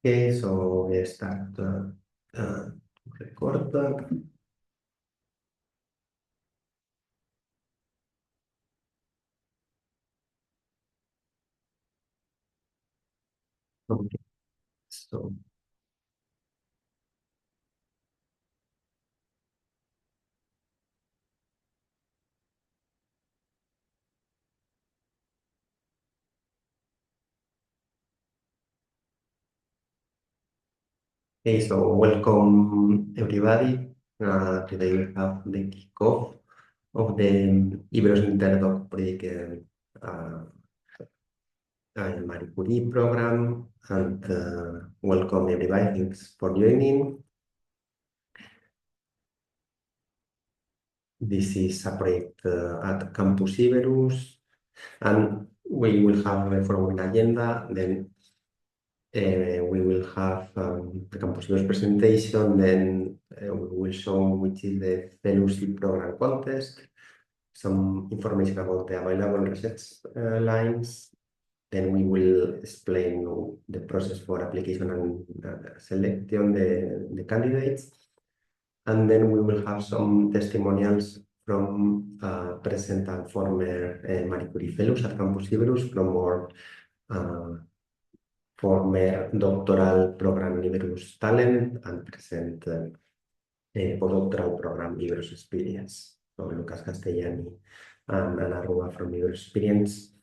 Okay, so we start record. Okay, so welcome everybody. Today we have the kickoff of the Iberus Interdoc project Marie Curie program, and welcome everybody. Thanks for joining. This is a project at Campus Iberus, and we will have the following agenda. Then we will have the campus year's presentation, then we will show which is the fellowship program contest, some information about the available research lines, then we will explain the process for application and selection the candidates, and then we will have some testimonials from present and former Marie Curie fellows at Campus Iberus from our former doctoral program Iberus Talent and present postdoctoral program Iberus Experience. So Lucas Castellani and Ana Rua from Iberus Experience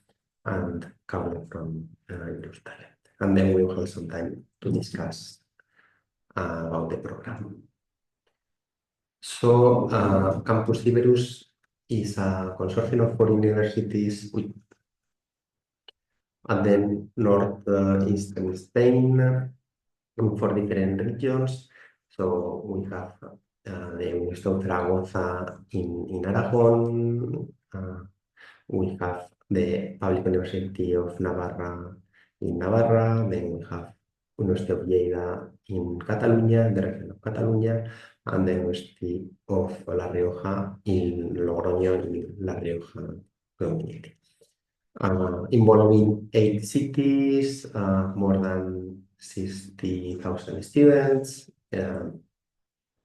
and Carlo from Iberus Talent. And then we will have some time to discuss about the program. So Campus Iberus is a consortium of four universities with at the northeastern Spain, for different regions. So we have the University of Zaragoza in Aragon. We have the Public University of Navarra in Navarra. Then we have University of Lleida in Catalonia, the region of Catalonia, and the University of La Rioja in Logroño, in La Rioja community. Involving 8 cities, more than 60,000 students,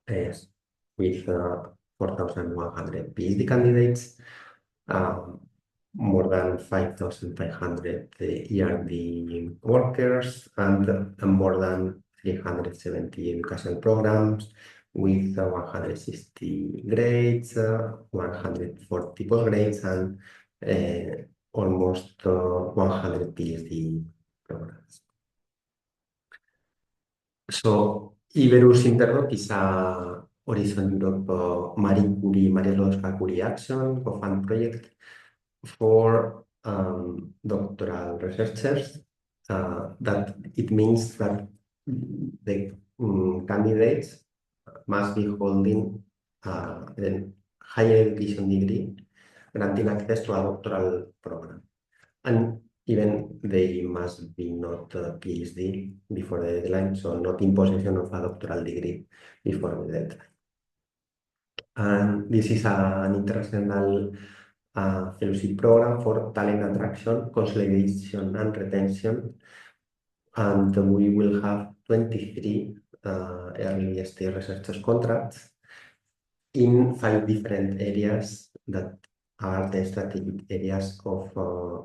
yes, with 4,100 PhD candidates, more than 5,500 ERD workers, and more than 370 educational programs with 160 grades, 140 postgrades, and almost 100 PhD programs. So Iberus Interdoc is a Horizon Europe Marie Curie, Maria Lodowska Curie Action co-fund project for doctoral researchers. That it means that the candidates must be holding a higher education degree, granting access to a doctoral program. And even they must be not a PhD before the deadline, so not in possession of a doctoral degree before the deadline. And this is an international fellowship program for talent attraction, consolidation, and retention. And we will have 23 early stage researchers contracts in 5 different areas that are the strategic areas of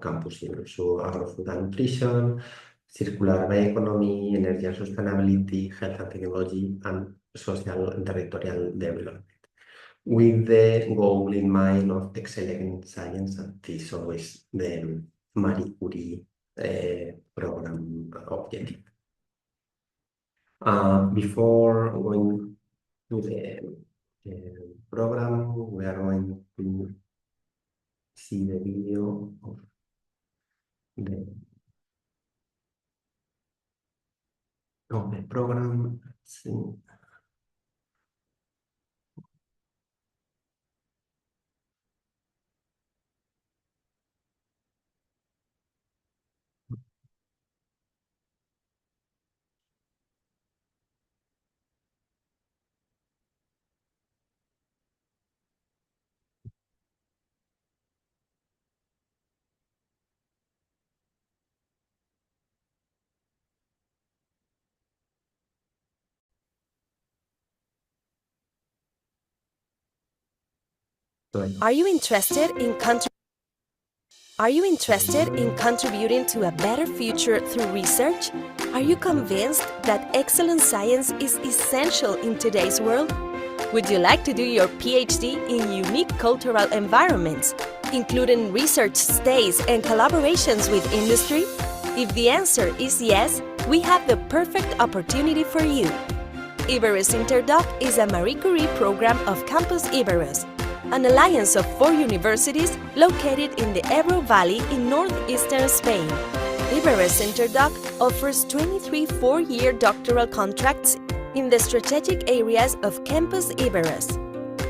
Campus Iberus. So agro-food and nutrition, circular bioeconomy, energy and sustainability, health and technology, and social and territorial development, with the goal in mind of excelling in science, and this is always the Marie Curie program objective. Before going to the program, we are going to see the video of the program. Let's see. Right. Are you interested in contributing to a better future through research? Are you convinced that excellent science is essential in today's world? Would you like to do your PhD in unique cultural environments, including research stays and collaborations with industry? If the answer is yes, we have the perfect opportunity for you. Iberus Interdoc is a Marie Curie program of Campus Iberus, an alliance of 4 universities located in the Ebro Valley in northeastern Spain. Iberus Interdoc offers 23 4-year doctoral contracts in the strategic areas of Campus Iberus.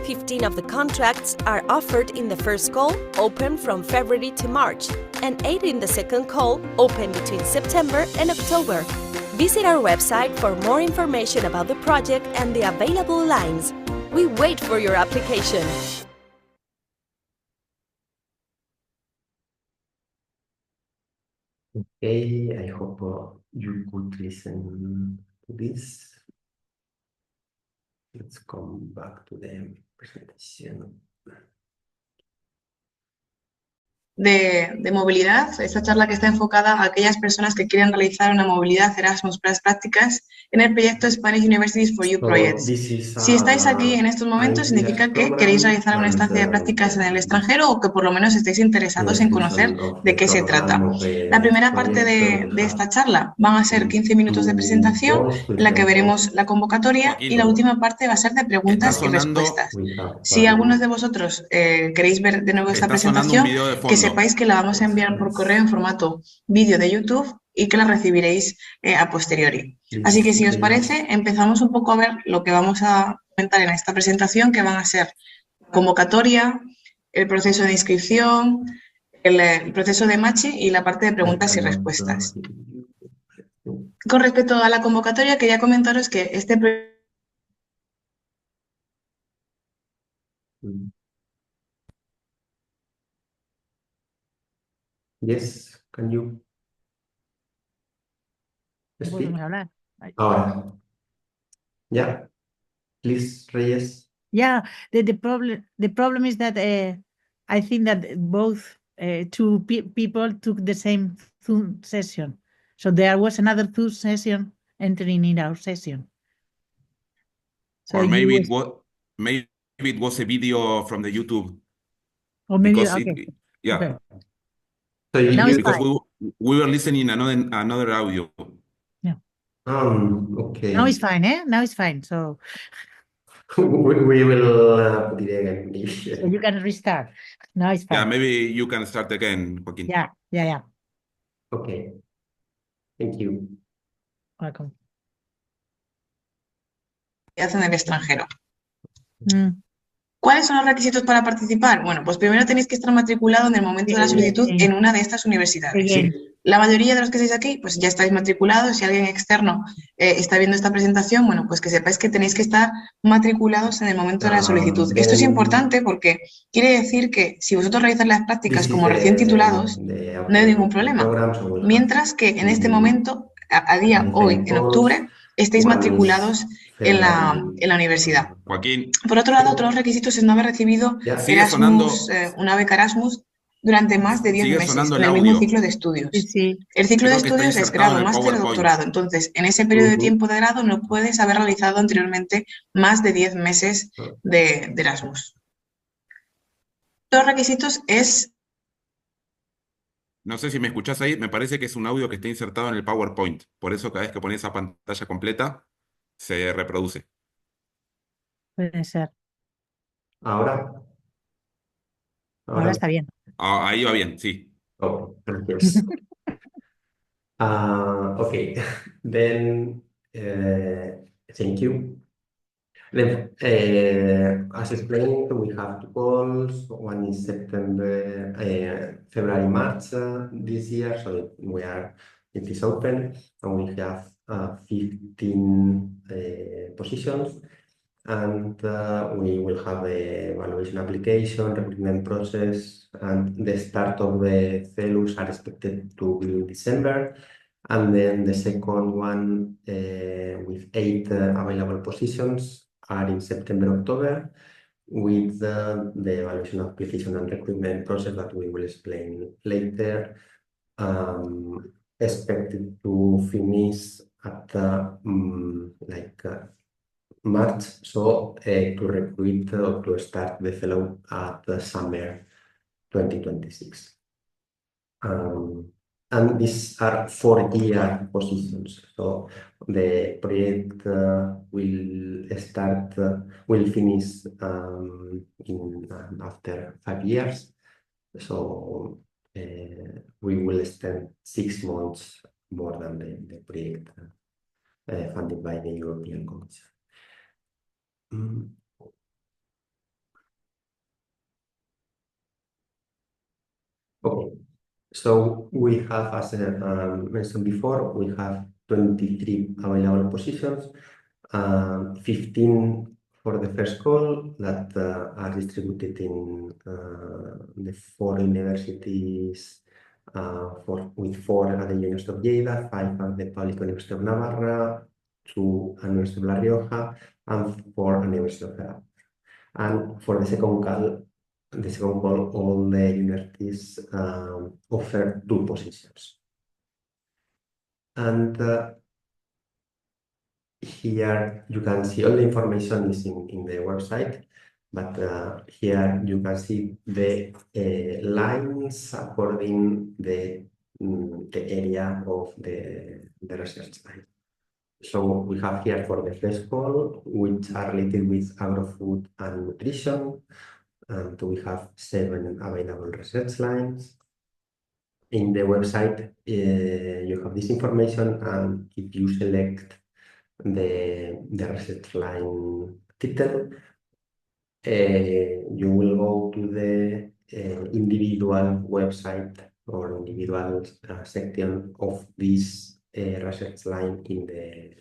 15 of the contracts are offered in the first call, open from February to March, and 8 in the second call, open between September and October. Visit our website for more information about the project and the available lines. We wait for your application. Okay, I hope you could listen to this. Let's come back to the presentation. De movilidad, esta charla que está enfocada a aquellas personas que quieren realizar una movilidad Erasmus para las prácticas en el proyecto Spanish Universities for You Projects. Si estáis aquí en estos momentos, significa que queréis realizar una estancia de prácticas en el extranjero o que por lo menos estáis interesados en conocer de qué se trata. La primera parte de esta charla van a ser 15 minutos de presentación en la que veremos la convocatoria y la última parte va a ser de preguntas y respuestas. Si algunos de vosotros queréis ver de nuevo esta presentación, que sepáis que la vamos a enviar por correo en formato vídeo de YouTube y que la recibiréis a posteriori. Así que si os parece, empezamos un poco a ver lo que vamos a comentar en esta presentación, que van a ser convocatoria, el proceso de inscripción, el proceso de matching y la parte de preguntas y respuestas. Con respecto a la convocatoria, quería comentaros que este proyecto Yes, can you speak? Podemos hablar. Ahora. Yeah, please, Reyes. Yeah, the problem is that I think that both two people took the same Zoom session. So there was another Zoom session entering in our session. So Or maybe it was a video from the YouTube. Or maybe Because okay. yeah. Okay. So you Now it's Because fine. we were listening another audio. Okay. Now it's fine, eh? Now it's fine. So we will put it again. so you can restart. Now it's fine. Yeah, maybe you can start again, Joaquin. Yeah. Okay. Thank you. Welcome. en el extranjero. Mm. ¿Cuáles son los requisitos para participar? Bueno, pues primero tenéis que estar matriculado en el momento de la solicitud en una de estas universidades. Sí. La mayoría de los que estáis aquí, pues ya estáis matriculados. Si alguien externo está viendo esta presentación, bueno, pues que sepáis que tenéis que estar matriculados en el momento de la solicitud. Esto es importante porque quiere decir que si vosotros realizáis las prácticas como recién titulados, no hay ningún problema. Mientras que en este momento, a día hoy, en octubre, estéis matriculados en la universidad. Joaquín. Por otro lado, otros requisitos es no haber recibido Erasmus, una beca Erasmus durante más de 10 meses en el mismo ciclo de estudios. Sí. El ciclo de estudios es grado, máster o doctorado. Entonces, en ese periodo de tiempo de grado no puedes haber realizado anteriormente más de 10 meses de Erasmus. Los requisitos es... No sé si me escuchás ahí, me parece que es un audio que está insertado en el PowerPoint. Por eso cada vez que pones esa pantalla completa, se reproduce. Puede ser. Ahora Está bien. Ahí va bien, sí. Oh, yes. Okay, then thank you. Then, as explained, we have two calls. One is September, February, March this year, so it is open, and we have 15 positions. And we will have a evaluation application, recruitment process, and the start of the fellows are expected to be in December. And then the second one with 8 available positions are in September, October. with the evaluation application and recruitment process that we will explain later. Expected to finish at March, so to recruit or to start the fellow at the summer 2026. And these are 4-year positions. So the project will finish after 5 years. So we will spend 6 months more than the project funded by the European Commission. Okay. So we have, as mentioned before, we have 23 available positions, 15 for the first call that are distributed in the 4 universities, with 4 at the University of Lleida, 5 at the Public University of Navarra, 2 at the University of La Rioja, and 4 at the University of Granada. And for the second call, all the universities offer 2 positions. And here you can see all the information is in the website, but here you can see the lines according the area of the research line. So we have here for the first call, which are related with agro-food and nutrition. And we have 7 available research lines. In the website, you have this information, and if you select the research line title, you will go to the individual website or individual section of this research line in the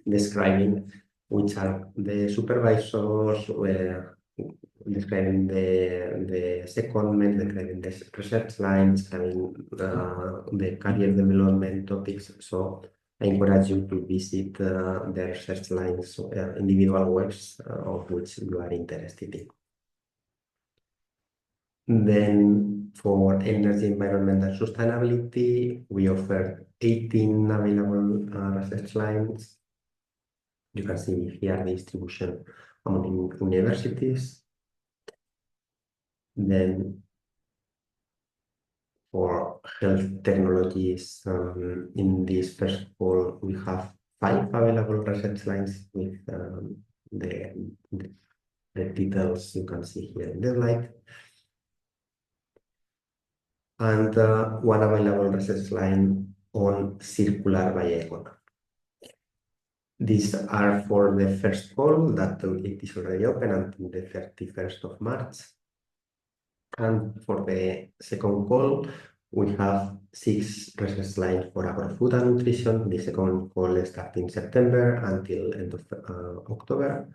describing which are the supervisors, describing the secondment, describing the research lines, describing the career development topics. So I encourage you to visit the research lines, individual webs of which you are interested in. Then for energy, environment, and sustainability, we offer 18 available research lines. You can see here the distribution among universities. Then for health technologies, in this first call, we have 5 available research lines with the details you can see here in the slide. And 1 available research line on circular bioeconomy. These are for the first call that it is already open until the 31st of March. And for the second call, we have 6 research lines for agro-food and nutrition. The second call starts in September until end of October.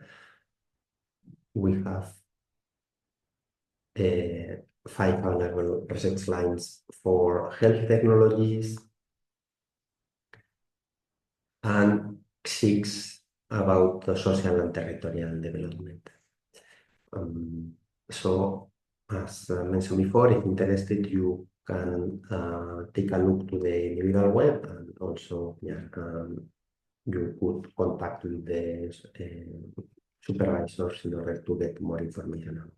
We have 5 available research lines for health technologies and 6 about social and territorial development. So, as mentioned before, if interested, you can take a look to the individual web, and also you could contact with the supervisors in order to get more information out.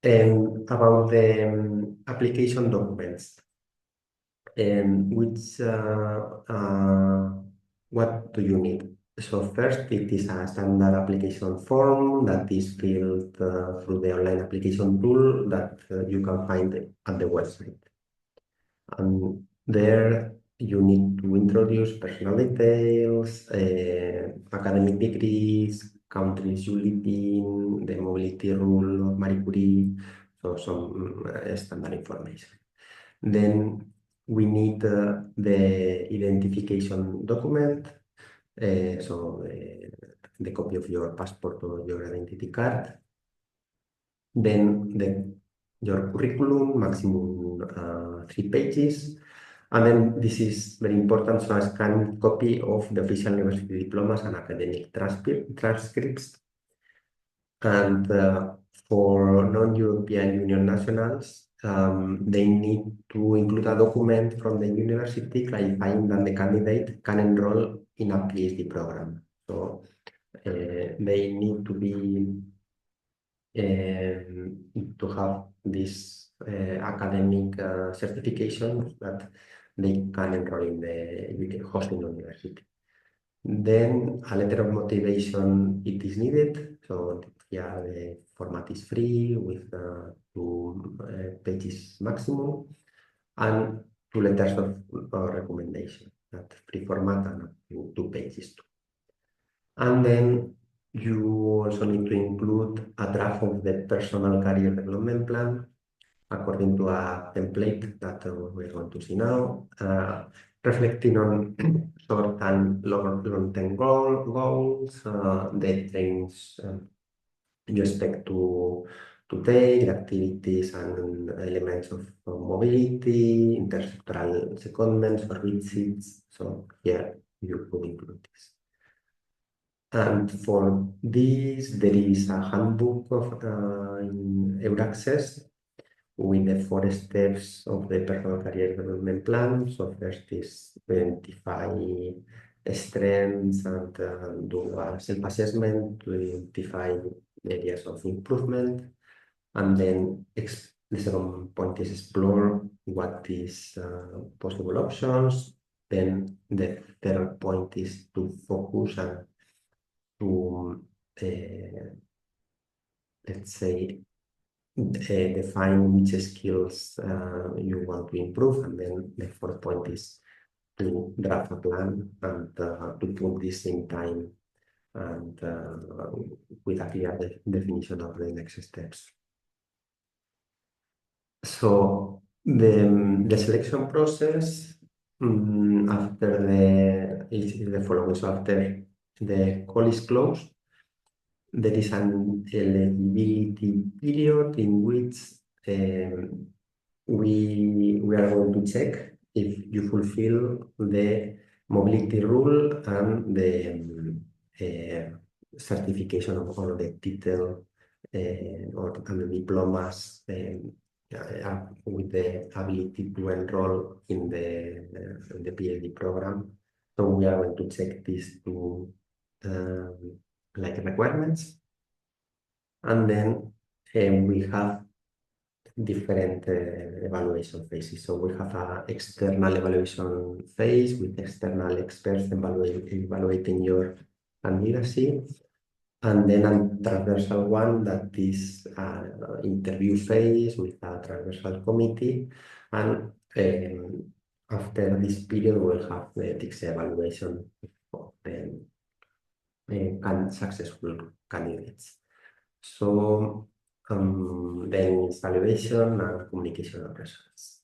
And about the application documents, what do you need? So first, it is a standard application form that is filled through the online application tool that you can find at the website. And there you need to introduce personal details, academic degrees, countries you live in, the mobility rule of Marie Curie, so some standard information. Then we need the identification document, so the copy of your passport or your identity card. Then your curriculum, maximum 3 pages. And then this is very important, so a scanned copy of the official university diplomas and academic transcripts. And for non-European Union nationals, they need to include a document from the university clarifying that the candidate can enroll in a PhD program. So they need to be to have this academic certification that they can enroll in the hosting university. Then a letter of motivation it is needed. So yeah, the format is free with 2 pages maximum, and 2 letters of recommendation. That free format and 2 pages too. And then you also need to include a draft of the personal career development plan according to a template that we're going to see now, reflecting on short and long-term goals, the things you expect to take, the activities and elements of mobility, intersectoral secondments or visits. So here you could include this. And for this, there is a handbook of in EURACCESS with the 4 steps of the personal career development plan. So first is identify strengths and do a self-assessment to identify areas of improvement. And then the second point is explore what is possible options. Then the third point is to focus and to, let's say, define which skills you want to improve, and then the fourth point is to draft a plan and to put this in time and with a clear definition of the next steps. So the selection process after is the following. So after the call is closed, there is an eligibility period in which we are going to check if you fulfill the mobility rule and the certification of all the title or and the diplomas with the ability to enroll in the PhD program. So we are going to check these two like requirements, and then we have different evaluation phases. So we have an external evaluation phase with external experts evaluating your candidacy, and then a transversal one that is interview phase with a transversal committee, and after this period we'll have the ethics evaluation of the successful candidates. So then it's evaluation and communication of results.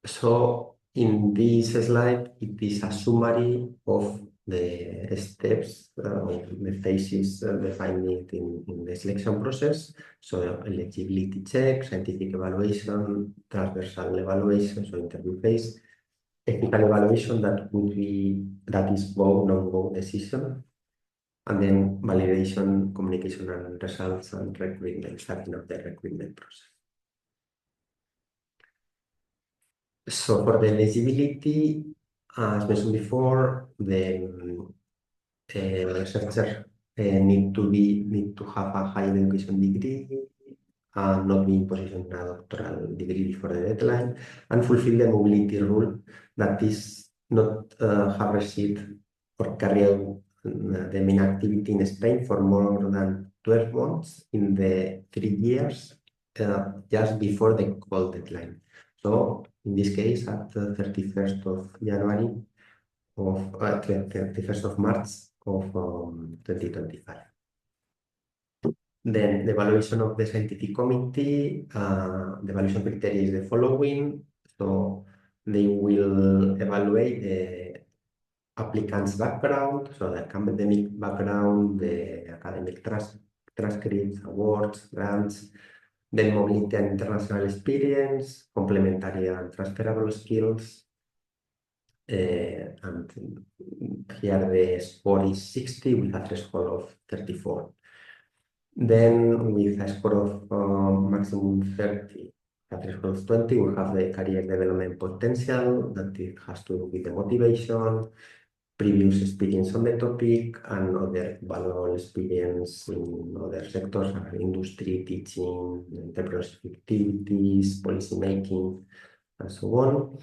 So in this slide, it is a summary of the steps, the phases defined in the selection process. So eligibility check, scientific evaluation, transversal evaluation, so interview phase, technical evaluation that is go, no-go decision, and then validation, communication and results, and recruitment, starting of the recruitment process. So for the eligibility, as mentioned before, the researcher need to have a higher education degree, not be in possession of a doctoral degree before the deadline, and fulfill the mobility rule, that is not have received or carry out the main activity in Spain for more than 12 months in the 3 years just before the call deadline. So in this case, at the 31st of January of 31st of March of 2025. Then the evaluation of the scientific committee, the evaluation criteria is the following. So they will evaluate the applicant's background, so the academic background, the academic transcripts, awards, grants, then mobility and international experience, complementary and transferable skills, and here the score is 60 with a threshold of 34. Then with a score of maximum 30, a threshold of 20, we have the career development potential that it has to do with the motivation, previous experience on the topic, and other valuable experience in other sectors, industry, teaching, entrepreneurship activities, policy making, and so on.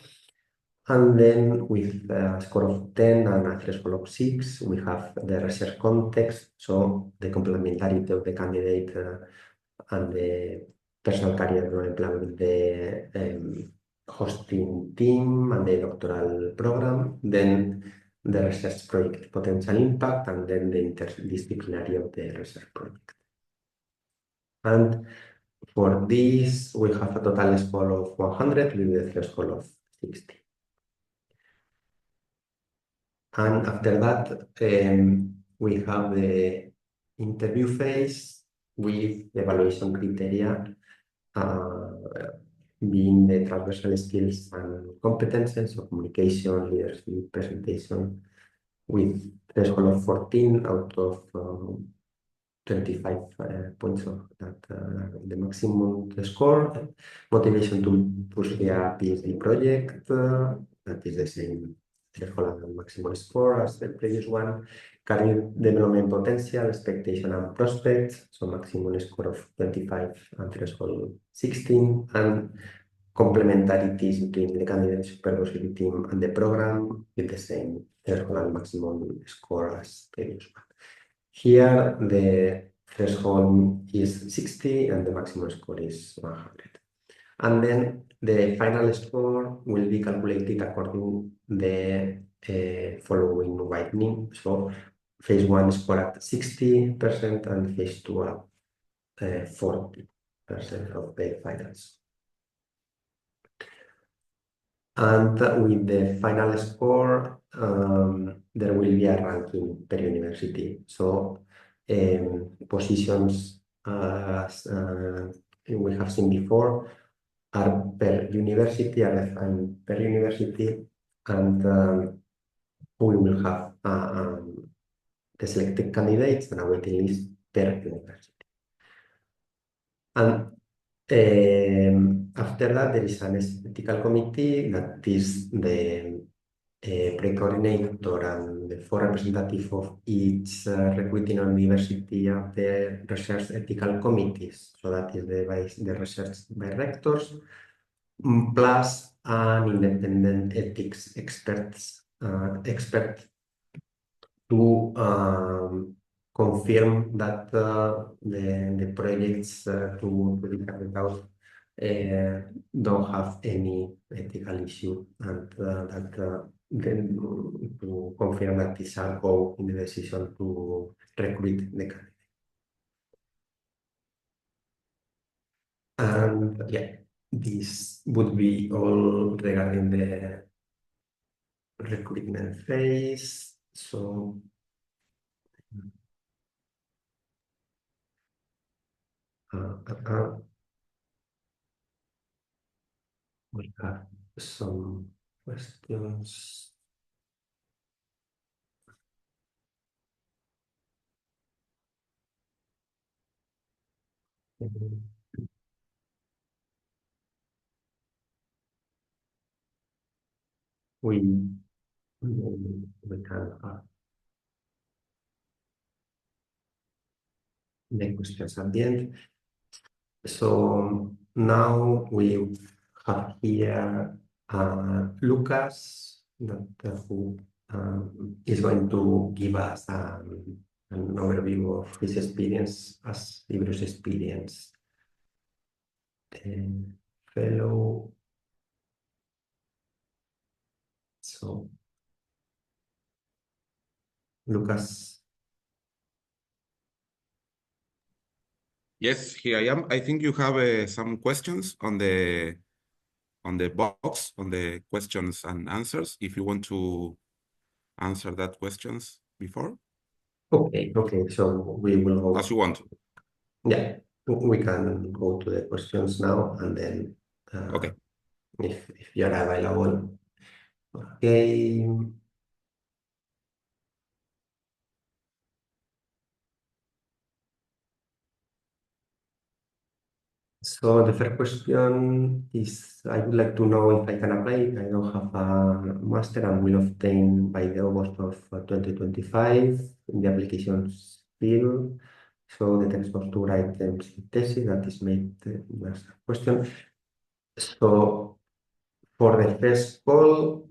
And then with a score of 10 and a threshold of 6, we have the research context, so the complementarity of the candidate and the personal career development plan with the hosting team and the doctoral program, then the research project potential impact, and then the interdisciplinary of the research project. And for this, we have a total score of 100 with the threshold of 60. And after that, we have the interview phase with evaluation criteria being the transversal skills and competences of communication, leadership, presentation, with threshold of 14 out of 25 points of that, the maximum score. Motivation to pursue a PhD project, that is the same threshold and maximum score as the previous one. Career development potential, expectation and prospects, so maximum score of 25 and threshold 16, and complementarities between the candidate supervisory team and the program with the same threshold and maximum score as previous one. Here, the threshold is 60 and the maximum score is 100. And then the final score will be calculated according the following widening. So phase 1 score at 60% and phase 2 at 40% of the finals. And with the final score, there will be a ranking per university. So positions, as we have seen before, are per university, are defined per university, and we will have the selected candidates and a waiting list per university. And after that, there is an ethical committee that is the pre-coordinator and the four representative of each recruiting university of the research ethical committees. So that is the research directors, plus an independent ethics expert to confirm that the projects to be carried out don't have any ethical issue, and that then to confirm that this shall go in the decision to recruit the candidate. And yeah, this would be all regarding the recruitment phase. So we have some questions. We can make questions at the end. So now we have here Lucas, who is going to give us an overview of his experience as Iberus experience fellow. So, Lucas. Yes, here I am. I think you have some questions on the box, on the questions and answers, if you want to answer that questions before. Okay, so we will go. As you want. Yeah, we can go to the questions now, and then okay. If you're available, Okay. So the first question is, I would like to know if I can apply. I don't have a master and will obtain by the August of 2025 in the applications field. So the text was to write the thesis that is made as a question. So for the first call,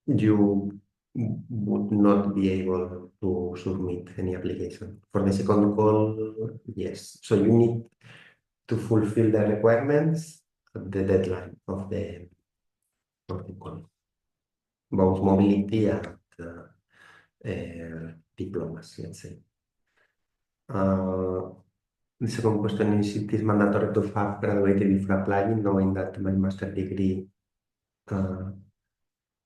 you would not be able to submit any application. For the second call, yes. So you need to fulfill the requirements at the deadline of the call, both mobility and diplomas, let's say. The second question is, it is mandatory to have graduated before applying, knowing that my master degree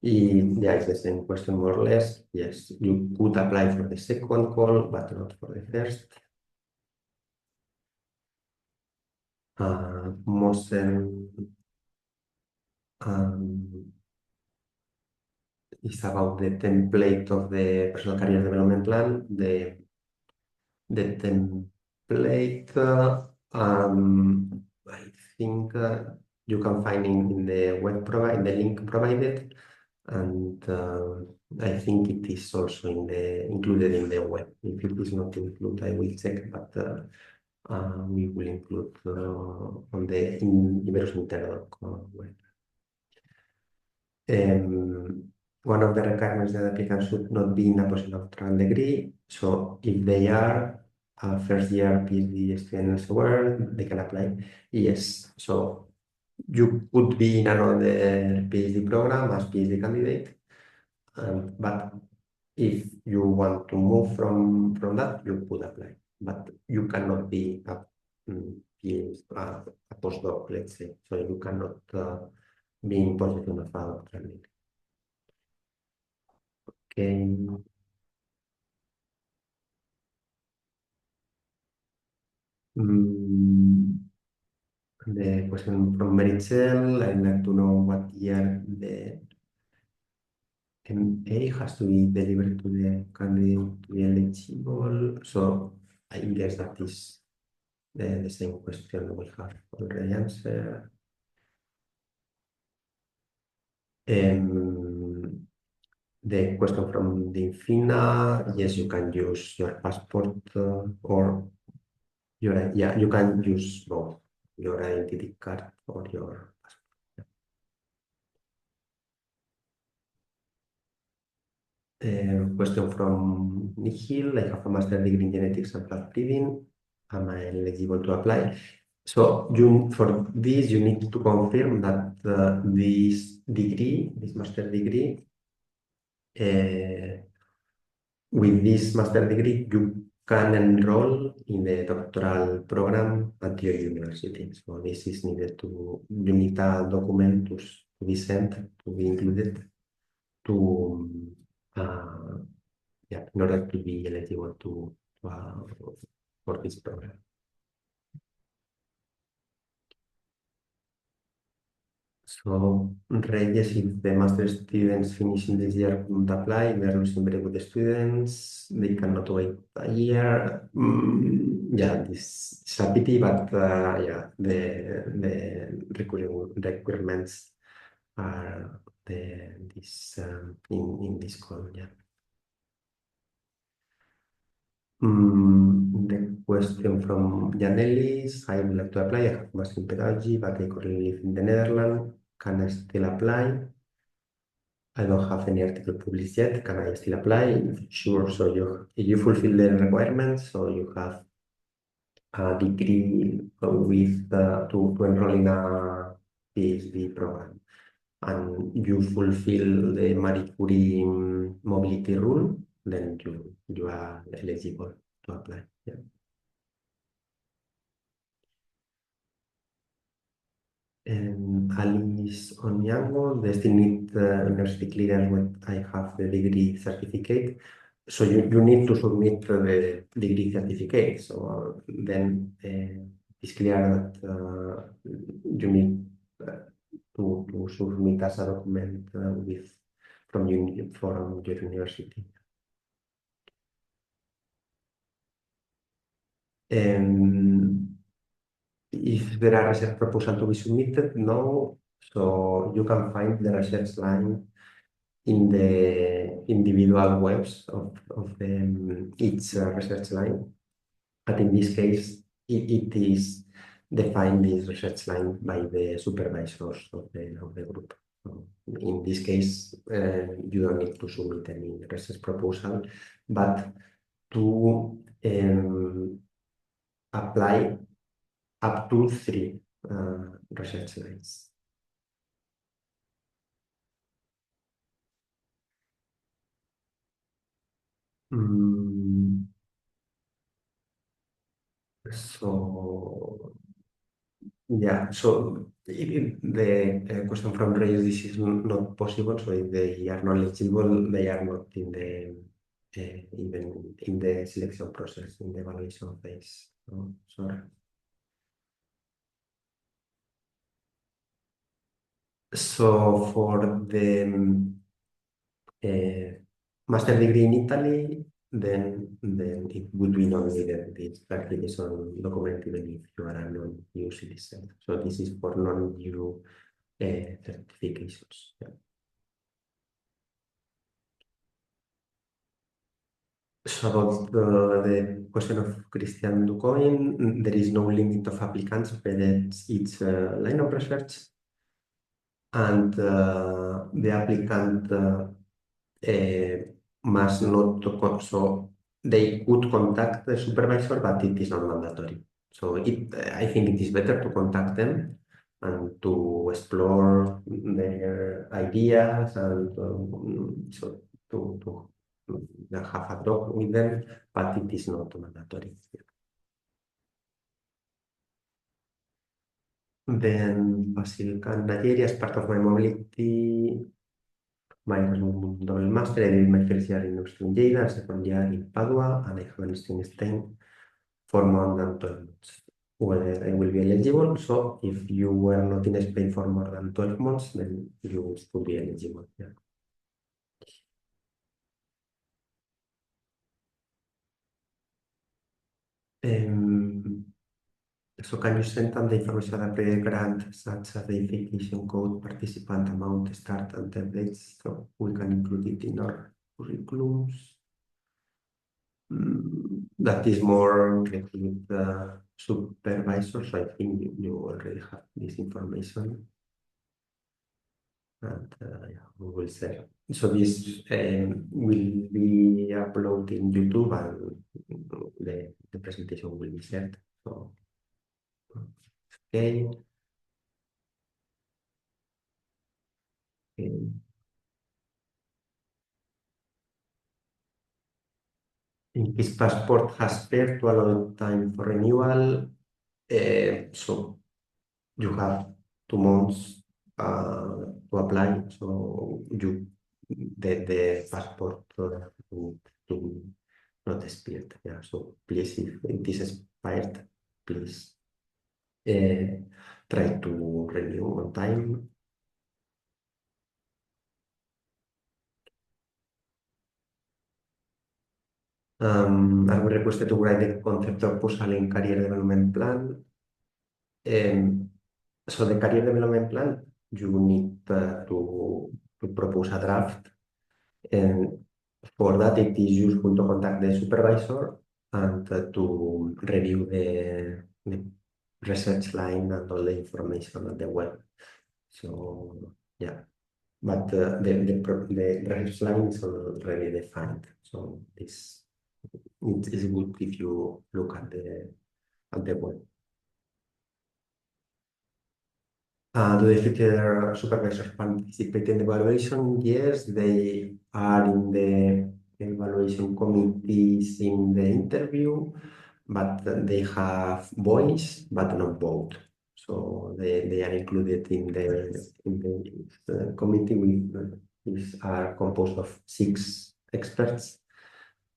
yeah, it's the same question more or less. Yes, you could apply for the second call, but not for the first. Mosen is about the template of the personal career development plan. The template, I think you can find in the web in the link provided, and I think it is also included in the web. If it is not included, I will check, but we will include on the Iberus Interdoc web. One of the requirements that applicants should not be in a postdoctoral degree. So if they are a first year PhD student elsewhere, they can apply. Yes, so you could be in another PhD program as PhD candidate, but if you want to move from that, you could apply. But you cannot be a postdoc, let's say. So you cannot be in position of a doctoral degree. Okay. The question from Marichel, I'd like to know what year the MA has to be delivered to the candidate to be eligible. So I guess that is the same question we have already answered. The question from Dinfina, yes, you can use your passport or you can use both your identity card or your passport. Question from Nihil, I have a master's degree in genetics and plant breeding. Am I eligible to apply? So for this, you need to confirm that this master degree, with this master degree, you can enroll in the doctoral program at your university. So this is needed you need a document to be sent, to be included in order to be eligible for this program. So, Reyes, if the master students finishing this year couldn't apply, we are losing very good students. They cannot wait a year. Yeah, this is a pity, but yeah, the requirements are in this call. Yeah. The question from Janelis, I would like to apply. I have master in pedagogy, but I currently live in the Netherlands. Can I still apply? I don't have any article published yet. Can I still apply? Sure. So you fulfill the requirements, so you have a degree with to enroll in a PhD program, and you fulfill the Marie Curie mobility rule, then you are eligible to apply. Yeah. Alice Onyango, they still need university clearance when I have the degree certificate. So you need to submit the degree certificate. So then it's clear that you need to submit as a document from your university. If there are research proposals to be submitted, no. So you can find the research line in the individual webs of each research line. But in this case, it is defined this research line by the supervisors of the group. So in this case, you don't need to submit any research proposal, but to apply up to 3 research lines. So yeah, so if the question from Reyes, this is not possible. So if they are not eligible, they are not in the even in the selection process, in the evaluation phase. So, sorry. So for the master degree in Italy, then it would be not needed. This clarification document even if you are a non-EU citizen. So this is for non-EU certifications. Yeah. So about the question of Christian Ducoin, there is no limit of applicants per each line of research, and the applicant must not so they could contact the supervisor, but it is not mandatory. So I think it is better to contact them and to explore their ideas and so to have a talk with them, but it is not mandatory. Then Basilica, Nigeria, as part of my mobility. My double master, I did my first year in University in Lleida, second year in Padua, and I haven't stayed in Spain for more than 12 months. Whether I will be eligible, so if you were not in Spain for more than 12 months, then you will still be eligible. Yeah. So can you send them the information about the grant, such as the verification code, participant amount, start and end dates, so we can include it in our curriculums? That is more with the supervisor, so I think you already have this information. And yeah, we will share. So this will be uploaded in YouTube and the presentation will be shared. So, okay. In his passport has spared to allow time for renewal. So you have 2 months to apply. So the passport to not expired. Yeah. So please, if it is expired, please try to renew on time. I was requested to write the concept proposal in career development plan. So the career development plan, you need to propose a draft, and for that it is useful to contact the supervisor and to review the research line and all the information on the web. So yeah, but the research line is already defined. So it is good if you look at the web. Do the future supervisors participate in the evaluation? Yes, they are in the evaluation committees in the interview, but they have voice, but not vote. So they are included in the committee. These are composed of 6 experts,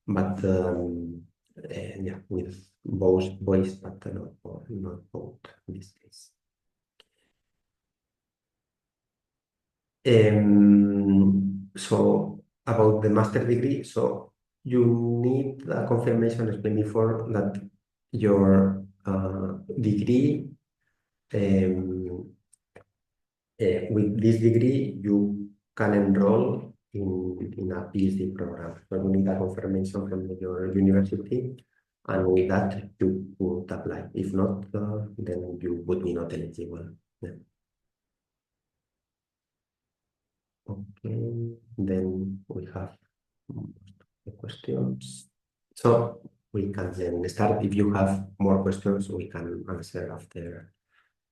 but yeah, with both voice, but not vote in this case. So about the master degree, so you need a confirmation explained before that your degree, with this degree, you can enroll in a PhD program. So you need a confirmation from your university, and with that you would apply. If not, then you would be not eligible. Yeah. Okay, then we have the questions. So we can then start. If you have more questions, we can answer after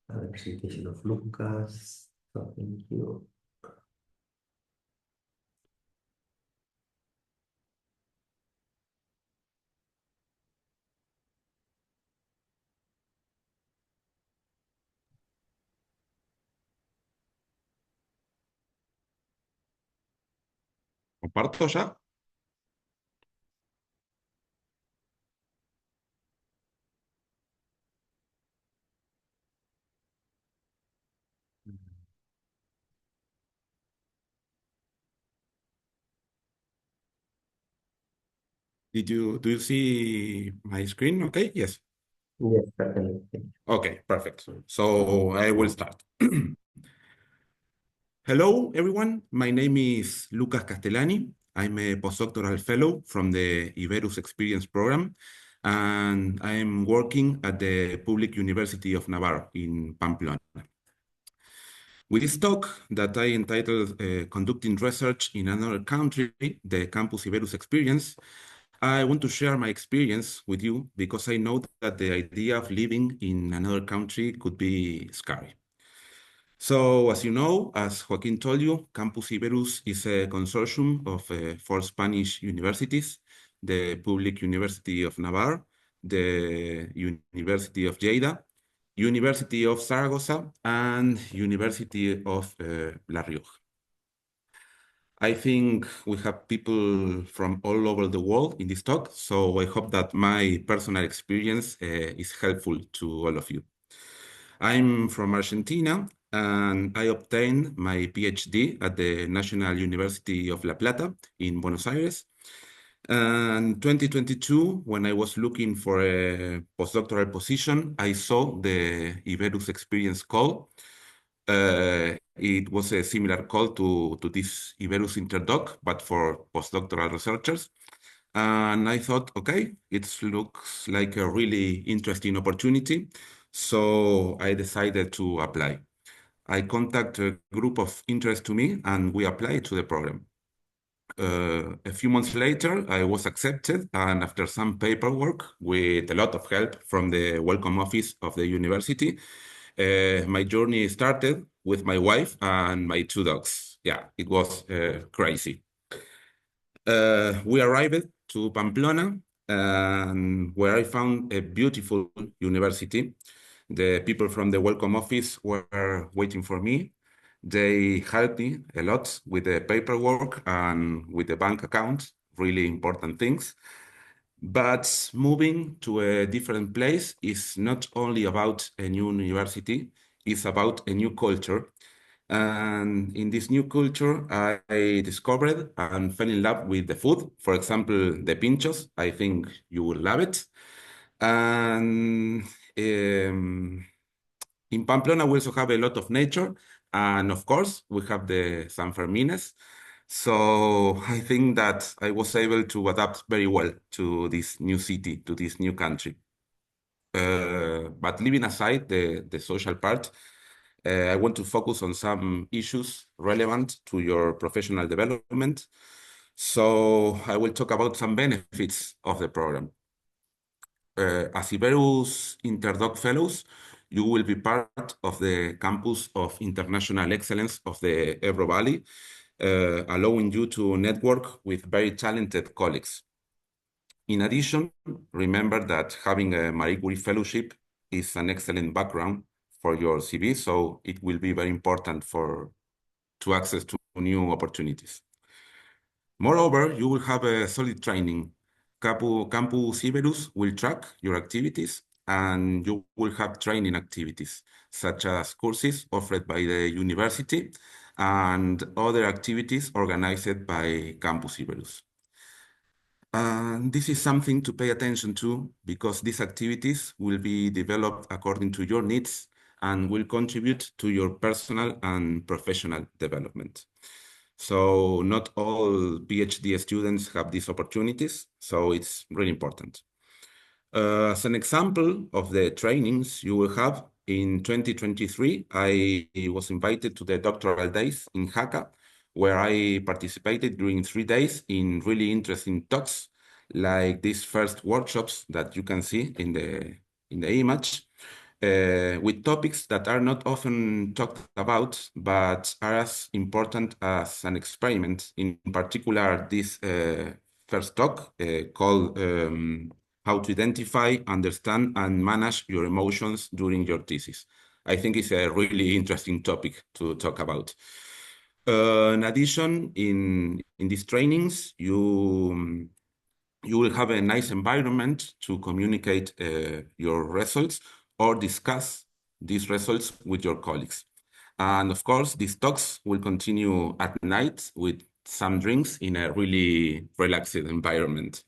the presentation of Lucas. So thank you. ¿Comparto ya? Do you see my screen? Okay, yes. Yes, certainly. Okay, perfect. So I will start. Hello, everyone. My name is Lucas Castellani. I'm a postdoctoral fellow from the Iberus Experience Program, and I'm working at the Public University of Navarre in Pamplona. With this talk that I entitled Conducting Research in Another Country, the Campus Iberus Experience, I want to share my experience with you because I know that the idea of living in another country could be scary. So, as you know, as Joaquin told you, Campus Iberus is a consortium of 4 Spanish universities: the Public University of Navarre, the University of Lleida, University of Zaragoza, and University of La Rioja. I think we have people from all over the world in this talk, so I hope that my personal experience is helpful to all of you. I'm from Argentina, and I obtained my PhD at the National University of La Plata in Buenos Aires. And 2022, when I was looking for a postdoctoral position, I saw the Iberus Experience call. It was a similar call to this Iberus Interdoc, but for postdoctoral researchers. And I thought, okay, it looks like a really interesting opportunity. So I decided to apply. I contacted a group of interest to me, and we applied to the program. A few months later, I was accepted, and after some paperwork with a lot of help from the welcome office of the university, my journey started with my wife and my 2 dogs. Yeah, it was crazy. We arrived to Pamplona, where I found a beautiful university. The people from the welcome office were waiting for me. They helped me a lot with the paperwork and with the bank account, really important things. But moving to a different place is not only about a new university, it's about a new culture. And in this new culture, I discovered and fell in love with the food. For example, the pinchos. I think you will love it. And in Pamplona, we also have a lot of nature. And of course, we have the San Fermines. So I think that I was able to adapt very well to this new city, to this new country. But leaving aside the social part, I want to focus on some issues relevant to your professional development. So I will talk about some benefits of the program. As Iberus Interdoc Fellows, you will be part of the Campus of International Excellence of the Ebro Valley, allowing you to network with very talented colleagues. In addition, remember that having a Marie Curie Fellowship is an excellent background for your CV, so it will be very important to access to new opportunities. Moreover, you will have a solid training. Campus Iberus will track your activities, and you will have training activities, such as courses offered by the university and other activities organized by Campus Iberus. This is something to pay attention to because these activities will be developed according to your needs and will contribute to your personal and professional development. So not all PhD students have these opportunities, so it's really important. As an example of the trainings you will have, in 2023, I was invited to the doctoral days in Jaca, where I participated during 3 days in really interesting talks, like these first workshops that you can see in the image, with topics that are not often talked about, but are as important as an experiment. In particular, this first talk called How to Identify, Understand, and Manage Your Emotions During Your Thesis. I think it's a really interesting topic to talk about. In addition, in these trainings, you will have a nice environment to communicate your results or discuss these results with your colleagues. And of course, these talks will continue at night with some drinks in a really relaxed environment.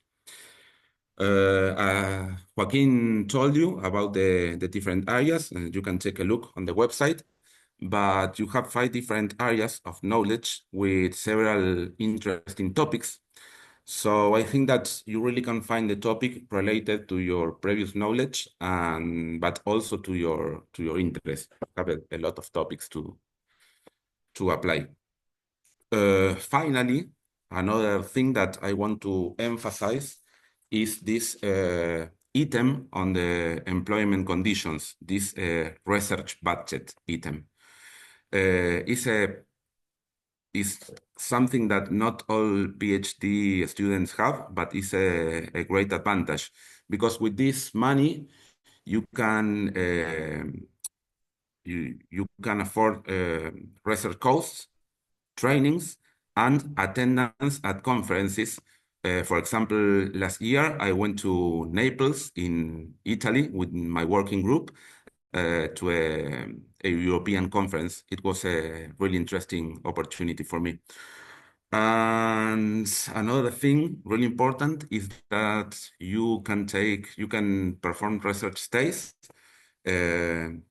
Joaquin told you about the different areas, and you can take a look on the website. But you have 5 different areas of knowledge with several interesting topics. So I think that you really can find the topic related to your previous knowledge, but also to your interest. You have a lot of topics to apply. Finally, another thing that I want to emphasize is this item on the employment conditions, this research budget item. Is something that not all PhD students have, but is a great advantage, because with this money you can you can afford research costs, trainings, and attendance at conferences. For example, last year I went to Naples in Italy with my working group to a European conference. It was a really interesting opportunity for me. And another thing really important is that you can perform research stays to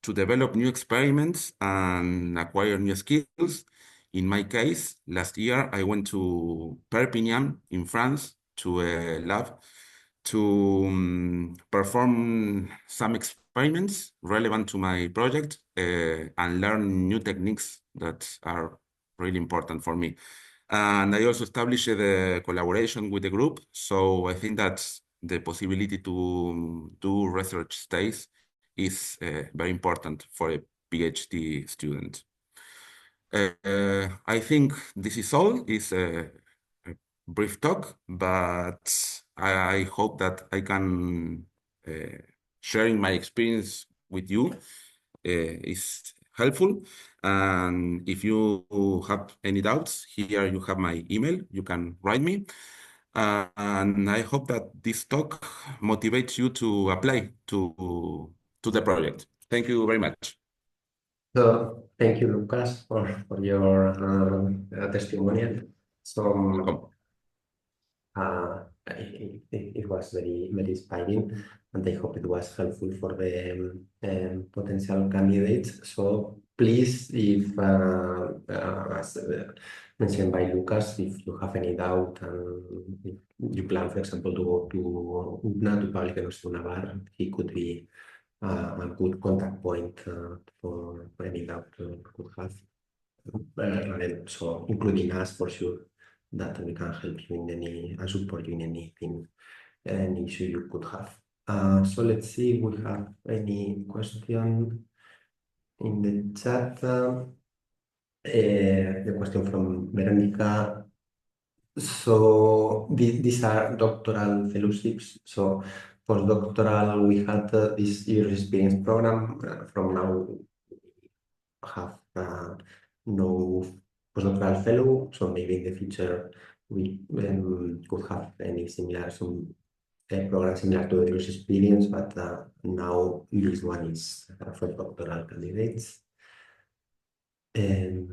develop new experiments and acquire new skills. In my case, last year I went to Perpignan in France to a lab to perform some experiments relevant to my project and learn new techniques that are really important for me. And I also established a collaboration with the group. So I think that the possibility to do research stays is very important for a PhD student. I think this is all. It's a brief talk, but I hope that I can sharing my experience with you is helpful. And if you have any doubts, here you have my email. You can write me. And I hope that this talk motivates you to apply to the project. Thank you very much. So thank you, Lucas, for your testimonial. So it was very, very inspiring, and I hope it was helpful for the potential candidates. So please, if as mentioned by Lucas, if you have any doubt and if you plan, for example, to go to UNA, to Public University of Navarre, he could be a good contact point for any doubt you could have. So including us for sure, that we can help you in any and support you in anything, any issue you could have. So let's see if we have any question in the chat. The question from Veronica. So these are doctoral fellowships. So postdoctoral, we had this year's experience program. From now, have no postdoctoral fellow. So maybe in the future we could have any similar program similar to the year's experience, but now this one is for doctoral candidates. Okay,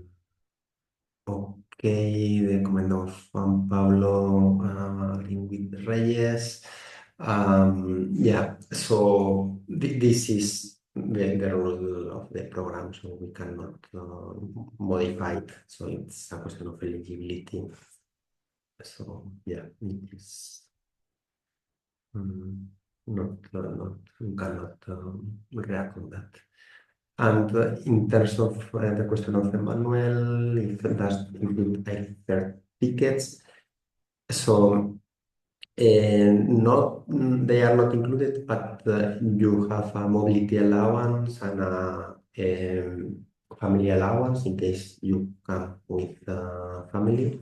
the comment of Juan Pablo agreeing with Reyes. Yeah, so this is the rule of the program, so we cannot modify it. So it's a question of eligibility. So yeah, it is not we cannot react on that. And in terms of the question of Emmanuel, if it does include airfare tickets, so not they are not included, but you have a mobility allowance and a family allowance in case you come with family,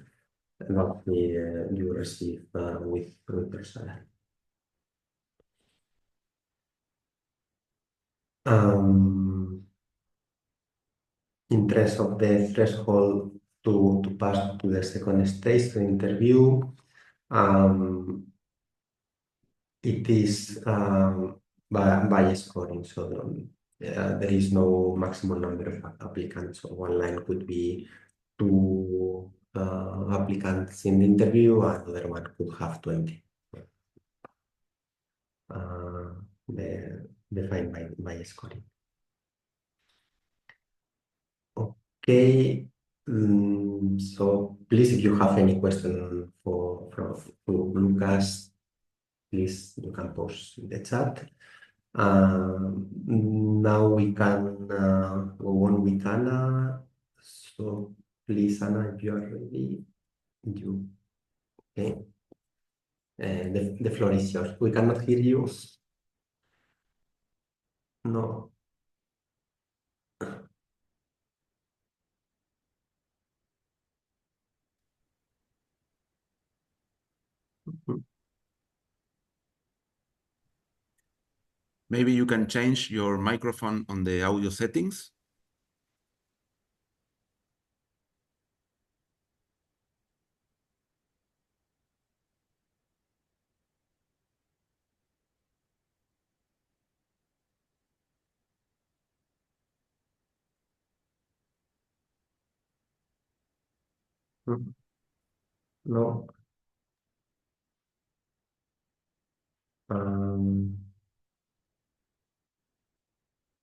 that you receive with your salary. In terms of the threshold to pass to the second stage, the interview, it is by scoring. So there is no maximum number of applicants. So one line could be 2 applicants in the interview, another one could have 20. Defined by scoring. Okay, so please, if you have any question for Lucas, please you can post in the chat. Now we can go on with Anna. So please, Anna, if you are ready, you okay? The floor is yours. We cannot hear you. No. Maybe you can change your microphone on the audio settings. No.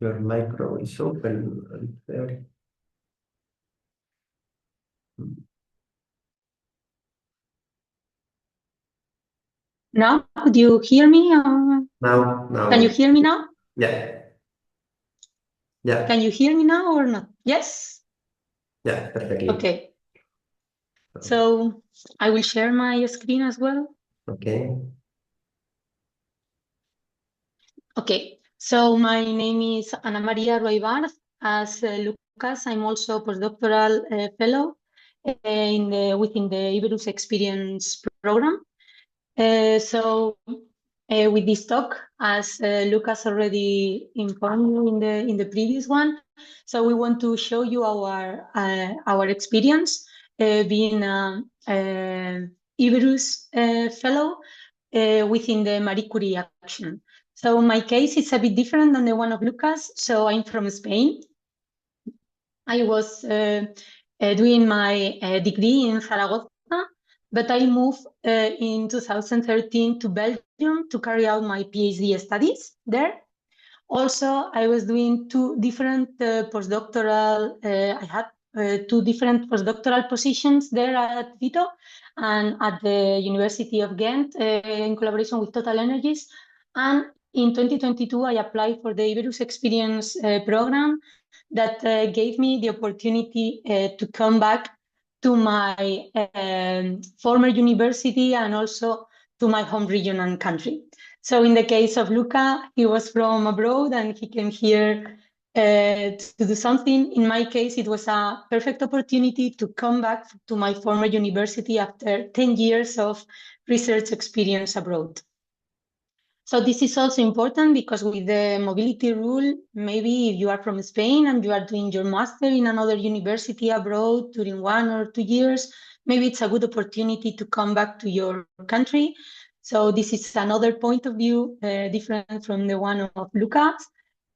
Your micro is open in theory. Now, could you hear me? Now. Can you hear me now? Yeah. Yeah. Can you hear me now or not? Yes? Yeah, perfectly. Okay. So I will share my screen as well. Okay. Okay. So my name is Ana Maria Roibar. As Lucas, I'm also a postdoctoral fellow within the Iberus Experience program. With this talk, as Lucas already informed you in the previous one, so we want to show you our experience being Iberus fellow within the Marie Curie action. So my case is a bit different than the one of Lucas. So I'm from Spain. I was doing my degree in Zaragoza, but I moved in 2013 to Belgium to carry out my PhD studies there. Also, I was doing 2 different postdoctoral, I had 2 different postdoctoral positions there at Vito and at the University of Ghent in collaboration with Total Energies. And in 2022, I applied for the Iberus Experience program that gave me the opportunity to come back to my former university and also to my home region and country. So in the case of Luca, he was from abroad and he came here to do something. In my case, it was a perfect opportunity to come back to my former university after 10 years of research experience abroad. So this is also important because with the mobility rule, maybe if you are from Spain and you are doing your master in another university abroad during 1 or 2 years, maybe it's a good opportunity to come back to your country. So this is another point of view different from the one of Lucas.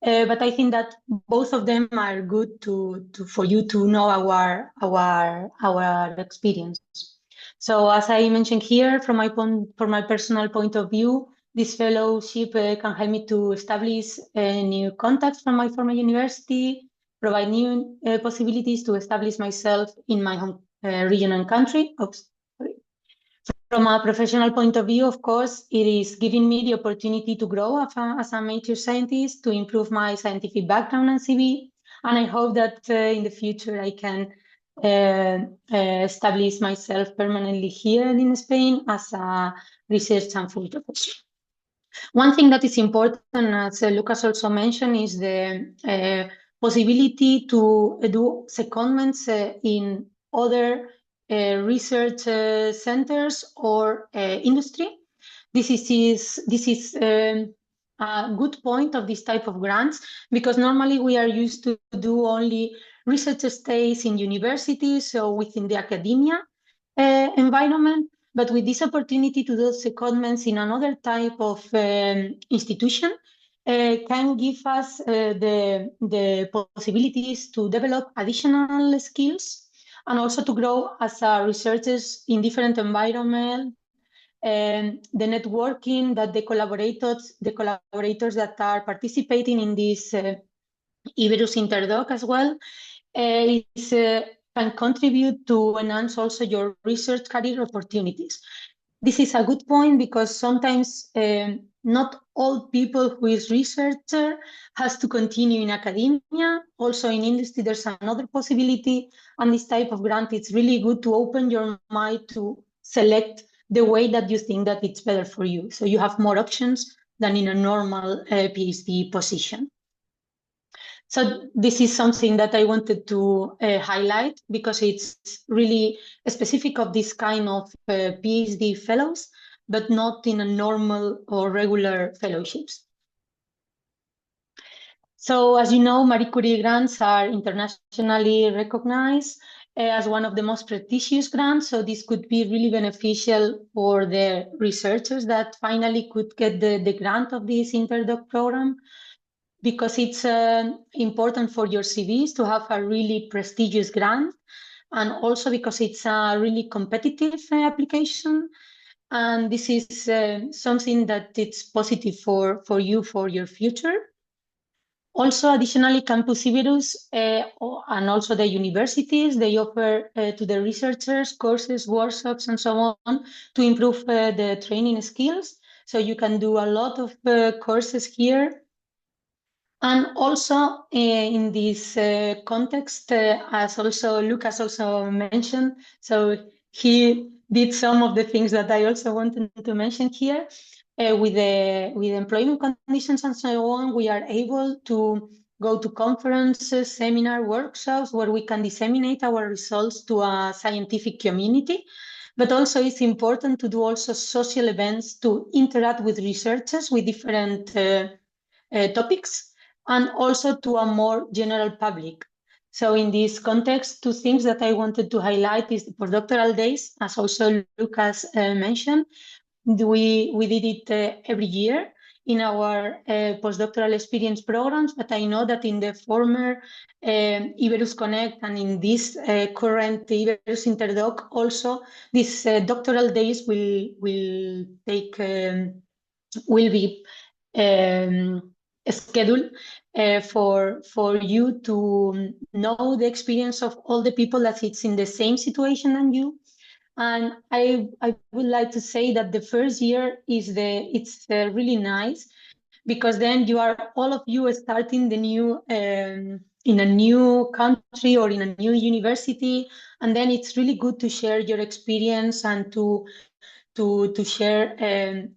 But I think that both of them are good for you to know our experience. So as I mentioned here, from my personal point of view, this fellowship can help me to establish new contacts from my former university, provide new possibilities to establish myself in my home region and country. Oops, sorry. From a professional point of view, of course, it is giving me the opportunity to grow as a major scientist, to improve my scientific background and CV. And I hope that in the future I can establish myself permanently here in Spain as a research and full professor. One thing that is important, as Lucas also mentioned, is the possibility to do secondments in other research centers or industry. This is a good point of this type of grants, because normally we are used to do only research stays in universities, so within the academia environment. But with this opportunity to do secondments in another type of institution, can give us the possibilities to develop additional skills and also to grow as researchers in different environments. The networking that the collaborators that are participating in this Iberus Interdoc as well can contribute to enhance also your research career opportunities. This is a good point, because sometimes not all people who is researcher has to continue in academia. Also in industry, there's another possibility, and this type of grant, it's really good to open your mind to select the way that you think that it's better for you. So you have more options than in a normal PhD position. So this is something that I wanted to highlight, because it's really specific of this kind of PhD fellows, but not in a normal or regular fellowships. So as you know, Marie Curie grants are internationally recognized as one of the most prestigious grants. So this could be really beneficial for the researchers that finally could get the grant of this Interdoc program, because it's important for your CVs to have a really prestigious grant, and also because it's a really competitive application. And this is something that it's positive for you, for your future. Also, additionally, Campus Iberus and also the universities, they offer to the researchers courses, workshops, and so on to improve the training skills. So you can do a lot of courses here. And also in this context, as also Lucas also mentioned, so he did some of the things that I also wanted to mention here. With the employment conditions and so on, we are able to go to conferences, seminar, workshops, where we can disseminate our results to a scientific community. But also it's important to do also social events to interact with researchers with different topics, and also to a more general public. So in this context, two things that I wanted to highlight is the postdoctoral days, as also Lucas mentioned. We did it every year in our postdoctoral experience programs, but I know that in the former Iberus Connect and in this current Iberus Interdoc also, these doctoral days will be scheduled for you to know the experience of all the people that it's in the same situation than you. And I would like to say that the first year it's really nice, because then you are all of you starting the new in a new country or in a new university, and then it's really good to share your experience and to share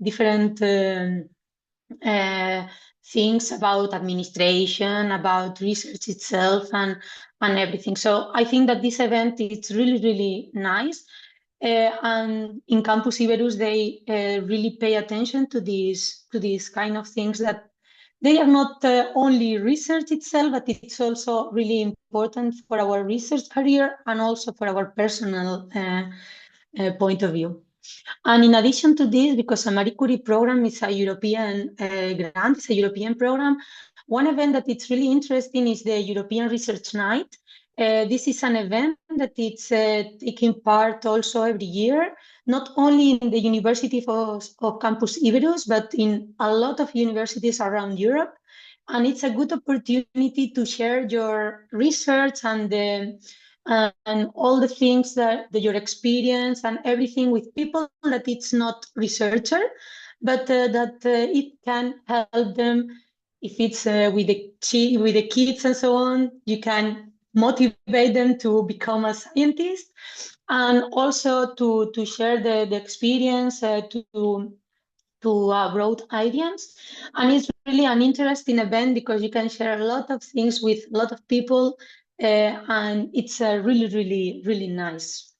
different things about administration, about research itself, and everything. So I think that this event is really, really nice. And in Campus Iberus, they really pay attention to these kind of things, that they are not only research itself, but it's also really important for our research career and also for our personal point of view. And in addition to this, because a Marie Curie program is a European grant, it's a European program, one event that it's really interesting is the European Research Night. This is an event that it's taking part also every year, not only in the University of Campus Iberus, but in a lot of universities around Europe. And it's a good opportunity to share your research and all the things that your experience and everything with people that it's not researcher, but that it can help them. If it's with the kids and so on, you can motivate them to become a scientist, and also to share the experience to broad audience. And it's really an interesting event because you can share a lot of things with a lot of people, and it's really, really, really nice.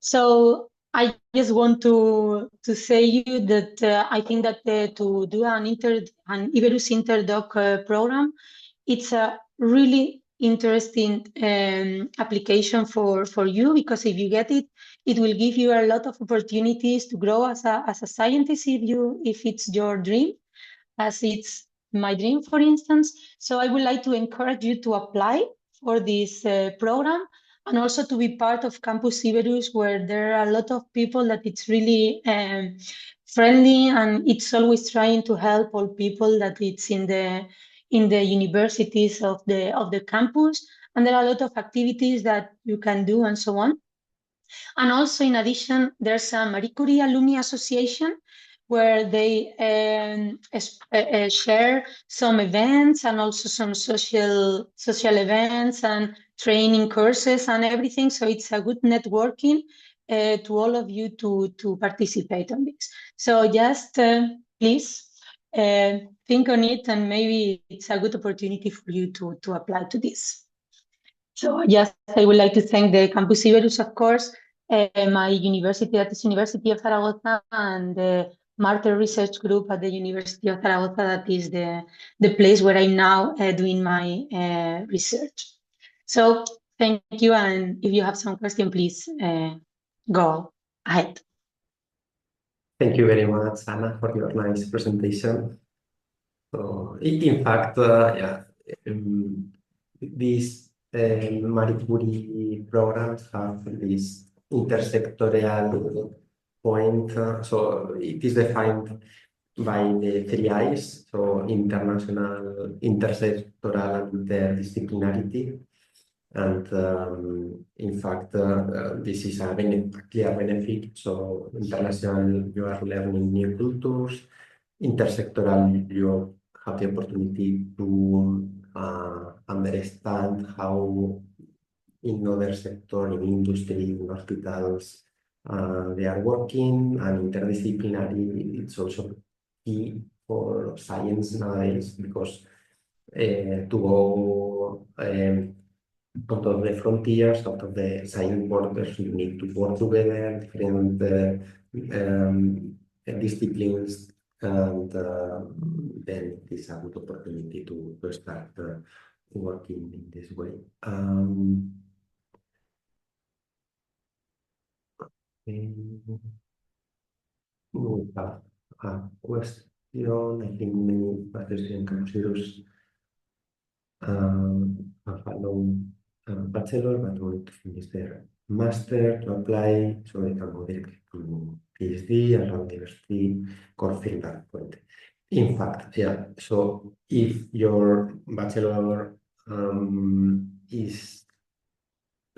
So I just want to say you that I think that to do an Iberus Interdoc program, it's a really interesting application for you, because if you get it, it will give you a lot of opportunities to grow as a scientist if it's your dream, as it's my dream, for instance. So I would like to encourage you to apply for this program, and also to be part of Campus Iberus, where there are a lot of people that it's really friendly, and it's always trying to help all people that it's in the universities of the campus. And there are a lot of activities that you can do and so on. And also, in addition, there's a Marie Curie Alumni Association, where they share some events, and also some social events and training courses and everything. So it's a good networking to all of you to participate on this. So just please think on it, and maybe it's a good opportunity for you to apply to this. So yes, I would like to thank the Campus Iberus, of course, my university, that is University of Zaragoza, and the Marter Research Group at the University of Zaragoza, that is the place where I'm now doing my research. So thank you, and if you have some question, please go ahead. Thank you very much, Anna, for your nice presentation. So, in fact, these Marie Curie programs have this intersectorial point. So it is defined by the three I's, so international, intersectoral, and interdisciplinarity. And in fact, this is a clear benefit. So international, you are learning new cultures. Intersectoral, you have the opportunity to understand how in other sectors, in industry, in hospitals, they are working. And interdisciplinary, it's also key for science nowadays, because to go out of the frontiers, out of the science borders, you need to work together, different disciplines, and then it is a good opportunity to start working in this way. We have a question. I think many participants consider have a low bachelor, but want to finish their master to apply, so they can go directly to PhD around university, confirm that point. In fact, yeah, so if your bachelor is,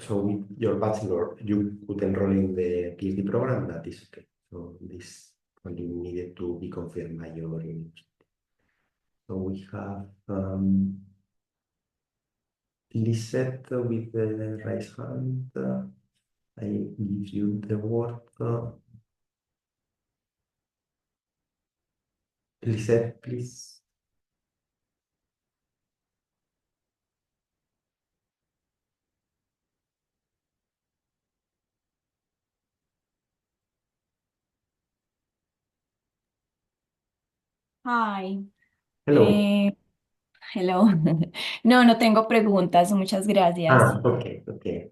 so with your bachelor, you could enroll in the PhD program, that is okay. So this only needed to be confirmed by your university. So we have Lisette with the raised hand. I give you the word. Lisette, please. Hi. Hello. Hello. No, no tengo preguntas. Muchas gracias. Okay, okay.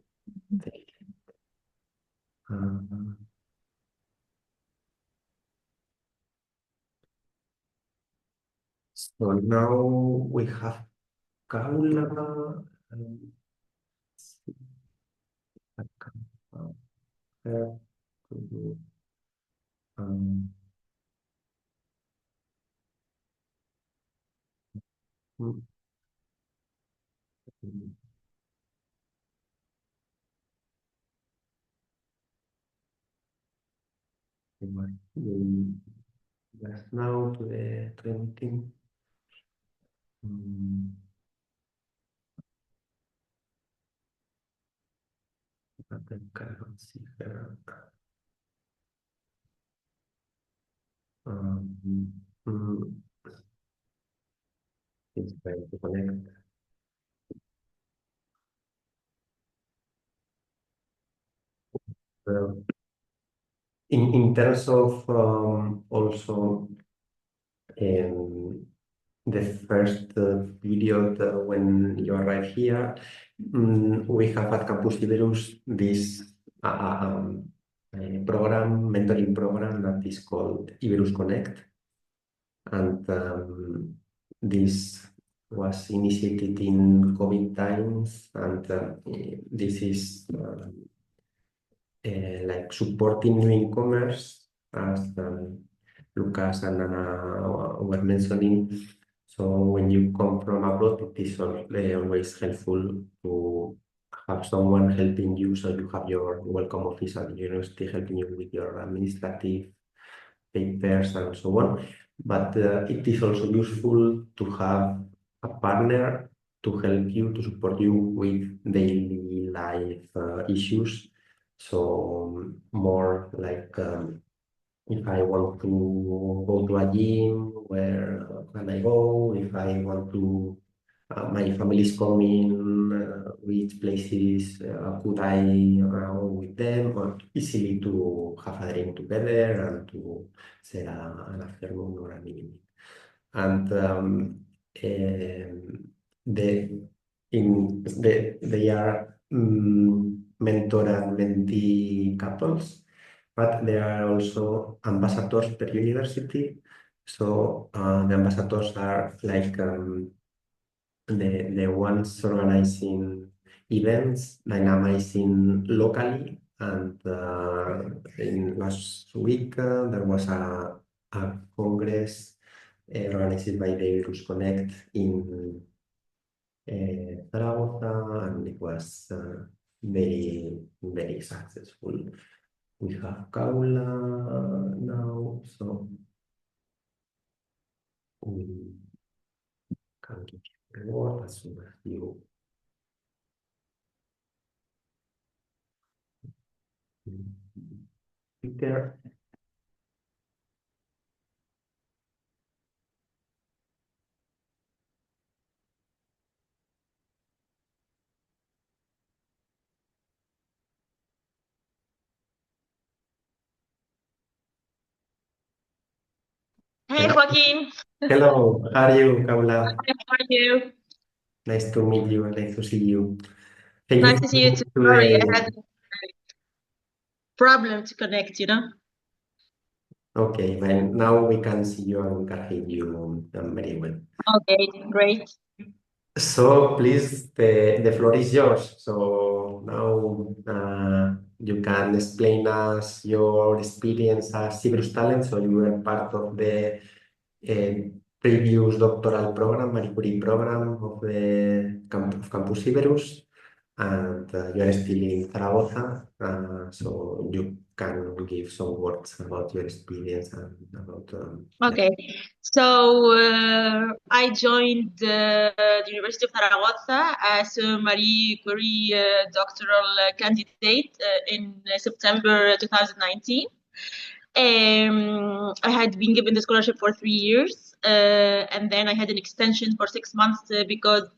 Uh, So now we have Kaula. Um, um, Just now to the meeting. But I cannot see her. It's trying to connect. Well, in terms of also the first period when you arrive here, we have at Campus Iberus this program, mentoring program that is called Iberus Connect. And this was initiated in COVID times, and this is like supporting new incomers, as Lucas and Anna were mentioning. So when you come from abroad, it is always helpful to have someone helping you. So you have your welcome office at the university helping you with your administrative papers and so on. But it is also useful to have a partner to help you, to support you with daily life issues. So more like if I want to go to a gym, where can I go? If I want to, my family is coming, which places could I go with them? Or easily to have a drink together and to say an afternoon or an evening. And they are mentor and mentee couples, but there are also ambassadors per university. So the ambassadors are like the ones organizing events, dynamizing locally. And in last week there was a congress organized by the Iberus Connect in Zaragoza, and it was very, very successful. We have Kaula now, so we can give you the word as soon as you Peter. Hey, Joaquin. Hello, how are you, Kaula? How are you? Nice to meet you, nice to see you. Thank Nice you to see you too. for Sorry, I the... had a problem to connect, you know? Okay, well, now we can see you and we can hear you very well. Okay, great. So please, the floor is yours. So now you can explain us your experience as Iberus Talent. So you were part of the previous doctoral program, Marie Curie program of the of Campus Iberus, and you are still in Zaragoza. So you can give some words about your experience and about Okay, so I joined the University of Zaragoza as a Marie Curie doctoral candidate in September 2019. I had been given the scholarship for 3 years, and then I had an extension for 6 months because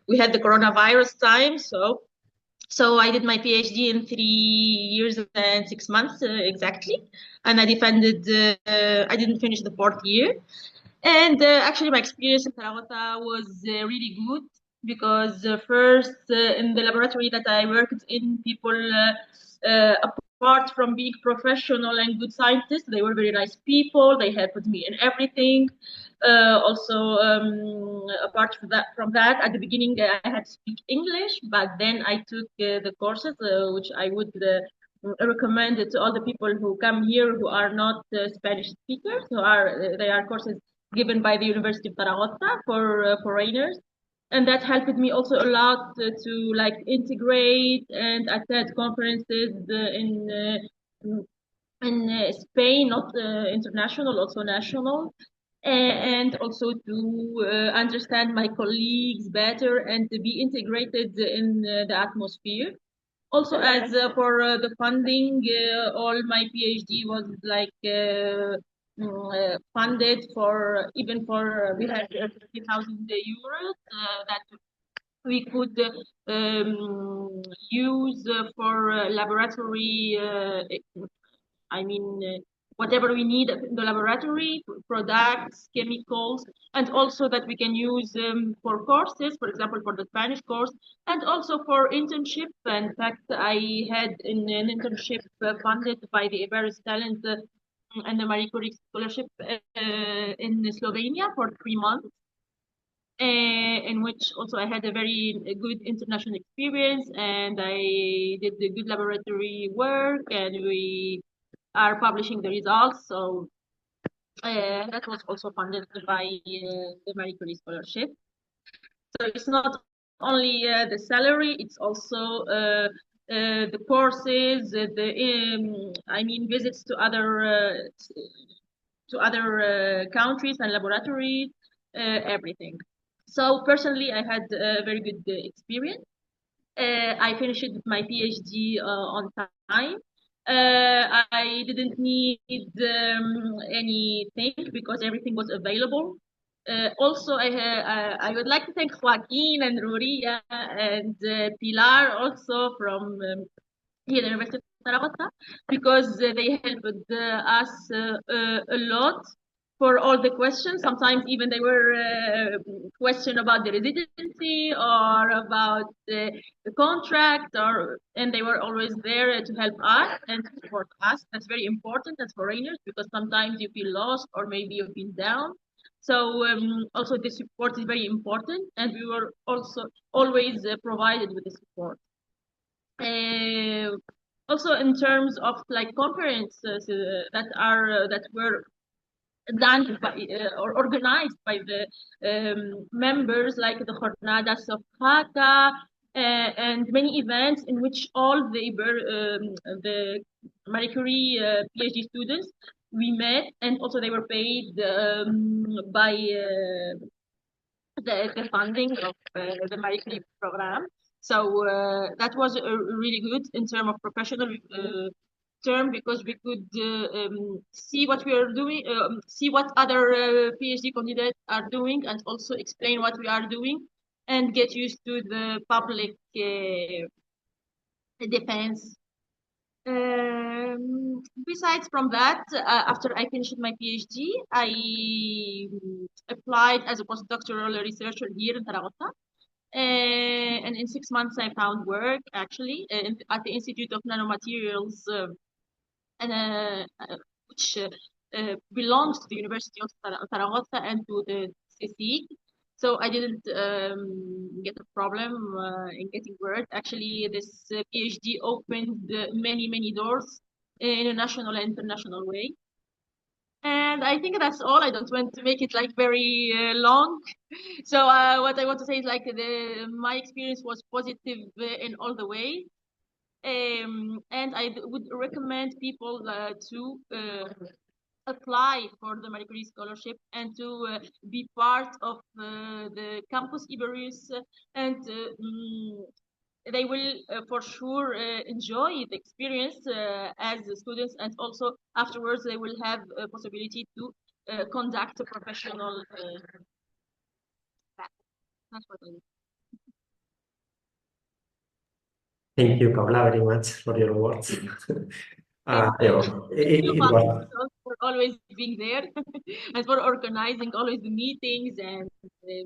we had the coronavirus time. So I did my PhD in 3 years and 6 months exactly, and I defended. I didn't finish the fourth year, and actually my experience in Zaragoza was really good because first in the laboratory that I worked in, people apart from being professional and good scientists, they were very nice people. They helped me in everything. Apart from that, at the beginning I had to speak English, but then I took the courses, which I would recommend it to all the people who come here who are not Spanish speakers. They are courses given by the University of Zaragoza for foreigners. And that helped me also a lot to like integrate and attend conferences in Spain, not international, also national, and also to understand my colleagues better and to be integrated in the atmosphere. Also, as for the funding, all my PhD was like funded for, even for, we had 50,000 euros that we could use for laboratory, whatever we need in the laboratory, products, chemicals, and also that we can use for courses, for example, for the Spanish course, and also for internship. In fact, I had an internship funded by the Iberus Talent and the Marie Curie Scholarship in Slovenia for 3 months. In which also I had a very good international experience, and I did the good laboratory work, and we are publishing the results. So that was also funded by the Marie Curie Scholarship. So it's not only the salary, it's also the courses, visits to other countries and laboratories, everything. So personally, I had a very good experience. I finished my PhD on time. I didn't need anything because everything was available. Also, I would like to thank Joaquin and Ruria and Pilar also from here at the University of Zaragoza, because they helped us a lot for all the questions. Sometimes even they were question about the residency or about the contract, and they were always there to help us and to support us. That's very important as foreigners, because sometimes you feel lost or maybe you feel down. So also the support is very important, and we were also always provided with the support. Also in terms of like conferences that were done by or organized by the members, like the Jornadas of Jaca, and many events in which all the Marie Curie PhD students we met, and also they were paid by the funding of the Marie Curie program. So that was really good in terms of professional term, because we could see what we are doing, see what other PhD candidates are doing, and also explain what we are doing, and get used to the public defense. Besides from that, after I finished my PhD, I applied as a postdoctoral researcher here in Zaragoza. And in 6 months, I found work actually at the Institute of Nanomaterials, which belongs to the University of Zaragoza and to the CSIC. So I didn't get a problem in getting work. Actually, this PhD opened many, many doors in a national and international way. And I think that's all. I don't want to make it like very long. So what I want to say is like my experience was positive in all the ways. And I would recommend people to apply for the Marie Curie Scholarship and to be part of the Campus Iberus, and they will for sure enjoy the experience as students, and also afterwards they will have a possibility to conduct a professional That's what I mean. Thank you, Paula, very much for your words. Thank you Was for always being there and for organizing always the meetings and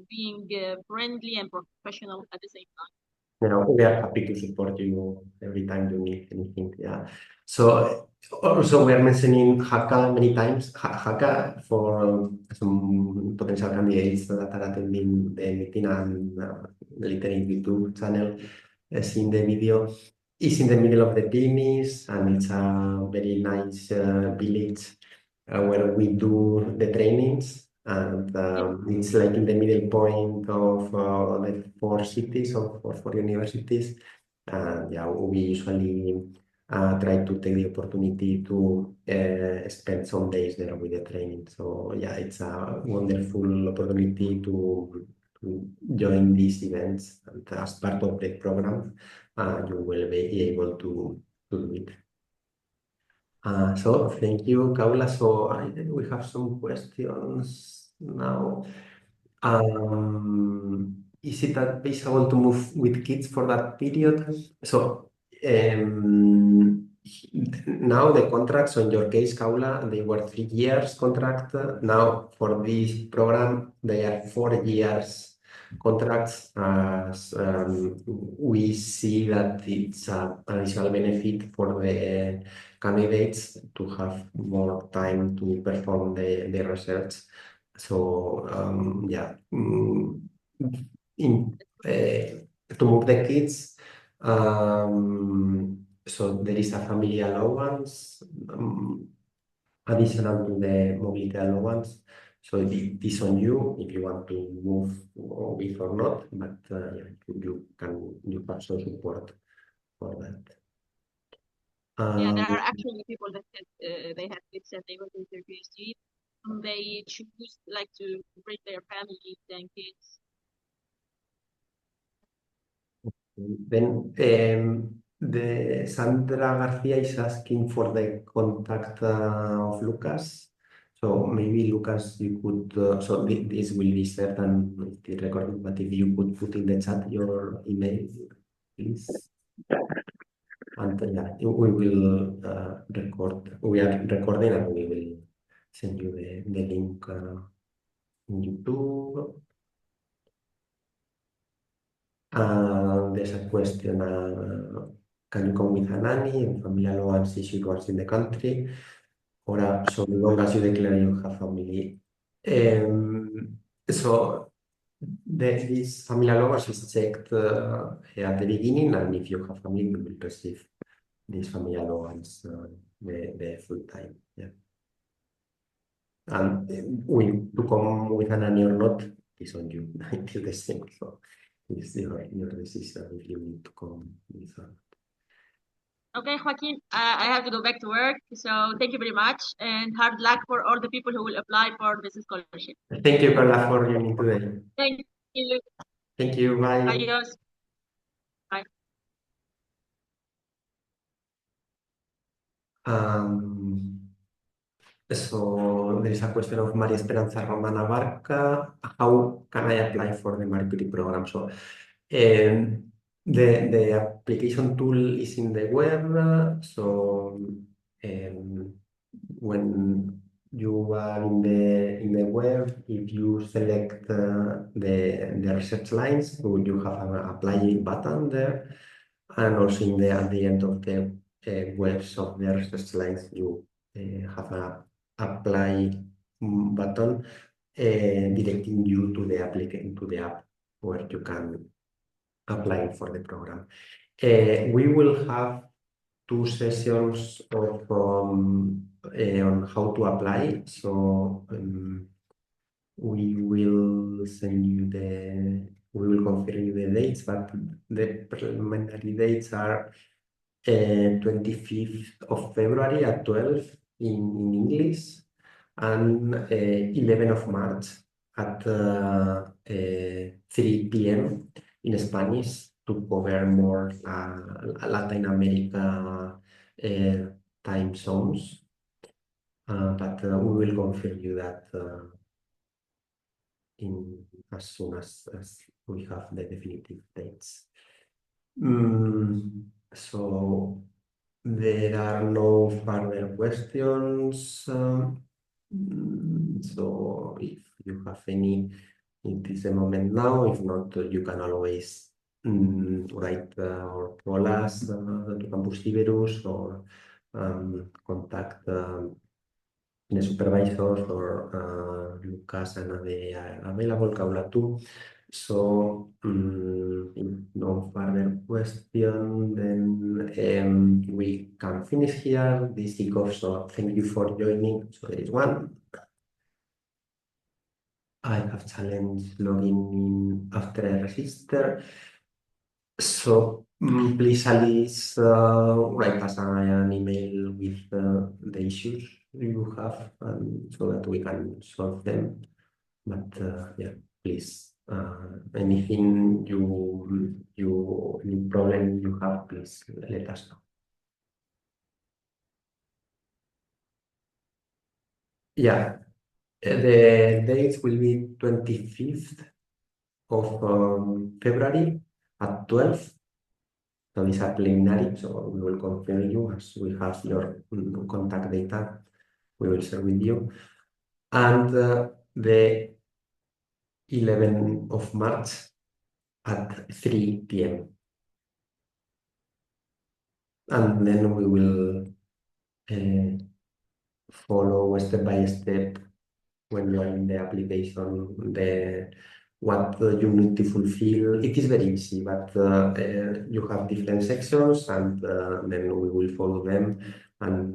being friendly and professional at the same time. we are happy to support you every time you need anything. Yeah. So also we are mentioning Haka many times. Haka for some potential candidates that are attending the meeting and later in YouTube channel, seeing the video. Is in the middle of the Pyrenees, and it's a very nice village where we do the trainings, and it's like in the middle point of the four cities or four universities. And yeah, we usually try to take the opportunity to spend some days there with the training. So yeah, it's a wonderful opportunity to join these events, and as part of the program, you will be able to do it. So thank you, Kaula. So we have some questions now. Is it advisable to move with kids for that period? So now the contracts, so in your case, Kaula, they were 3 years contract. Now for this program, they are 4 years contracts. As we see that it's an additional benefit for the candidates to have more time to perform the research. So yeah, to move the kids, so there is a family allowance additional to the mobility allowance. So it is on you if you want to move with or not, but you have some support for that. Yeah, there are actually people that said they have kids and they want to do their PhD. They choose like to bring their families and kids. Then the Sandra Garcia is asking for the contact of Lucas. So maybe Lucas, you could, so this will be shared and the recording, but if you could put in the chat your email, please. And yeah, we will record, we are recording and we will send you the link in YouTube. There's a question, can you come with a nanny and family allowance issued once in the country, or so long as you declare you have family? So this family allowance is checked at the beginning, and if you have family, you will receive this family allowance the full time. Yeah. And to come with a nanny or not is on you. It is the same. So it's your decision if you need to come with her. Okay, Joaquin, I have to go back to work. So thank you very much, and hard luck for all the people who will apply for this scholarship. Thank you, Carla, for joining today. Thank you. Thank you. Bye. Adios. Bye. So there is a question of Maria Esperanza Romana Barca. How can I apply for the Marie Curie program? So the application tool is in the web. So when you are in the web, if you select the research lines, you have an apply button there, and also at the end of the webs of the research lines, you have a apply button directing you to the applicant to the app where you can apply for the program. We will have 2 sessions of on how to apply. So we will send you we will confirm you the dates, but the preliminary dates are 25th of February at 12 in English, and 11th of March at 3 p.m. in Spanish, to cover more Latin America time zones. But we will confirm you that as soon as we have the definitive dates. So there are no further questions. So if you have any, it is a moment now. If not, you can always write or call us to Campus Iberus or contact the supervisors or Lucas and they are available, Kaula too. So if no further question, then we can finish here this kickoff. So thank you for joining. So there is one. I have challenged logging in after I register. So please, Alice, write us an email with the issues you have so that we can solve them. But yeah, please, anything any problem you have, please let us know. Yeah, the dates will be 25th of February at 12. So these are preliminary, so we will confirm you as we have your contact data. We will share with you. And the 11th of March at 3 p.m. And then we will follow step by step when you are in the application, what you need to fulfill. It is very easy, but you have different sections and then we will follow them and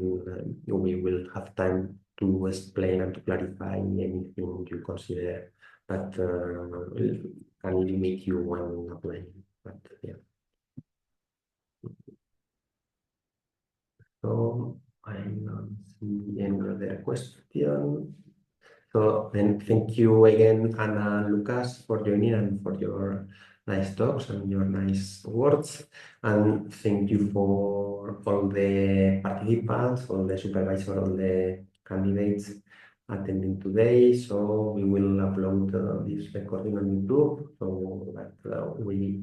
we will have time to explain and to clarify anything you consider that can limit you when applying. But yeah. So I don't see any other question. So then thank you again, Anna and Lucas, for joining and for your nice talks and your nice words. And thank you for all the participants, all the supervisors, all the candidates attending today. So we will upload this recording on YouTube so that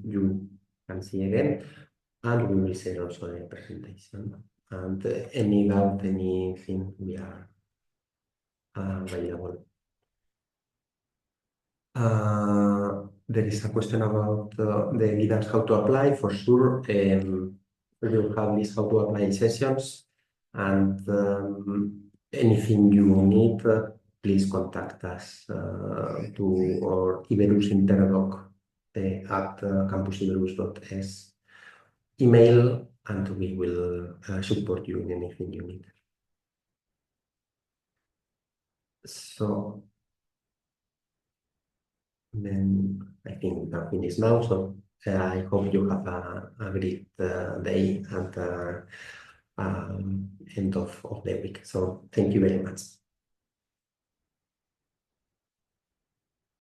you can see again. And we will share also the presentation. And any doubt, anything, we are available. There is a question about the guidance how to apply. For sure, we will have this how to apply sessions, and anything you need, please contact us to our Iberus Interdoc at campusiberus.es email, and we will support you in anything you need. So then I think we can finish now. So I hope you have a great day and end of the week. So thank you very much.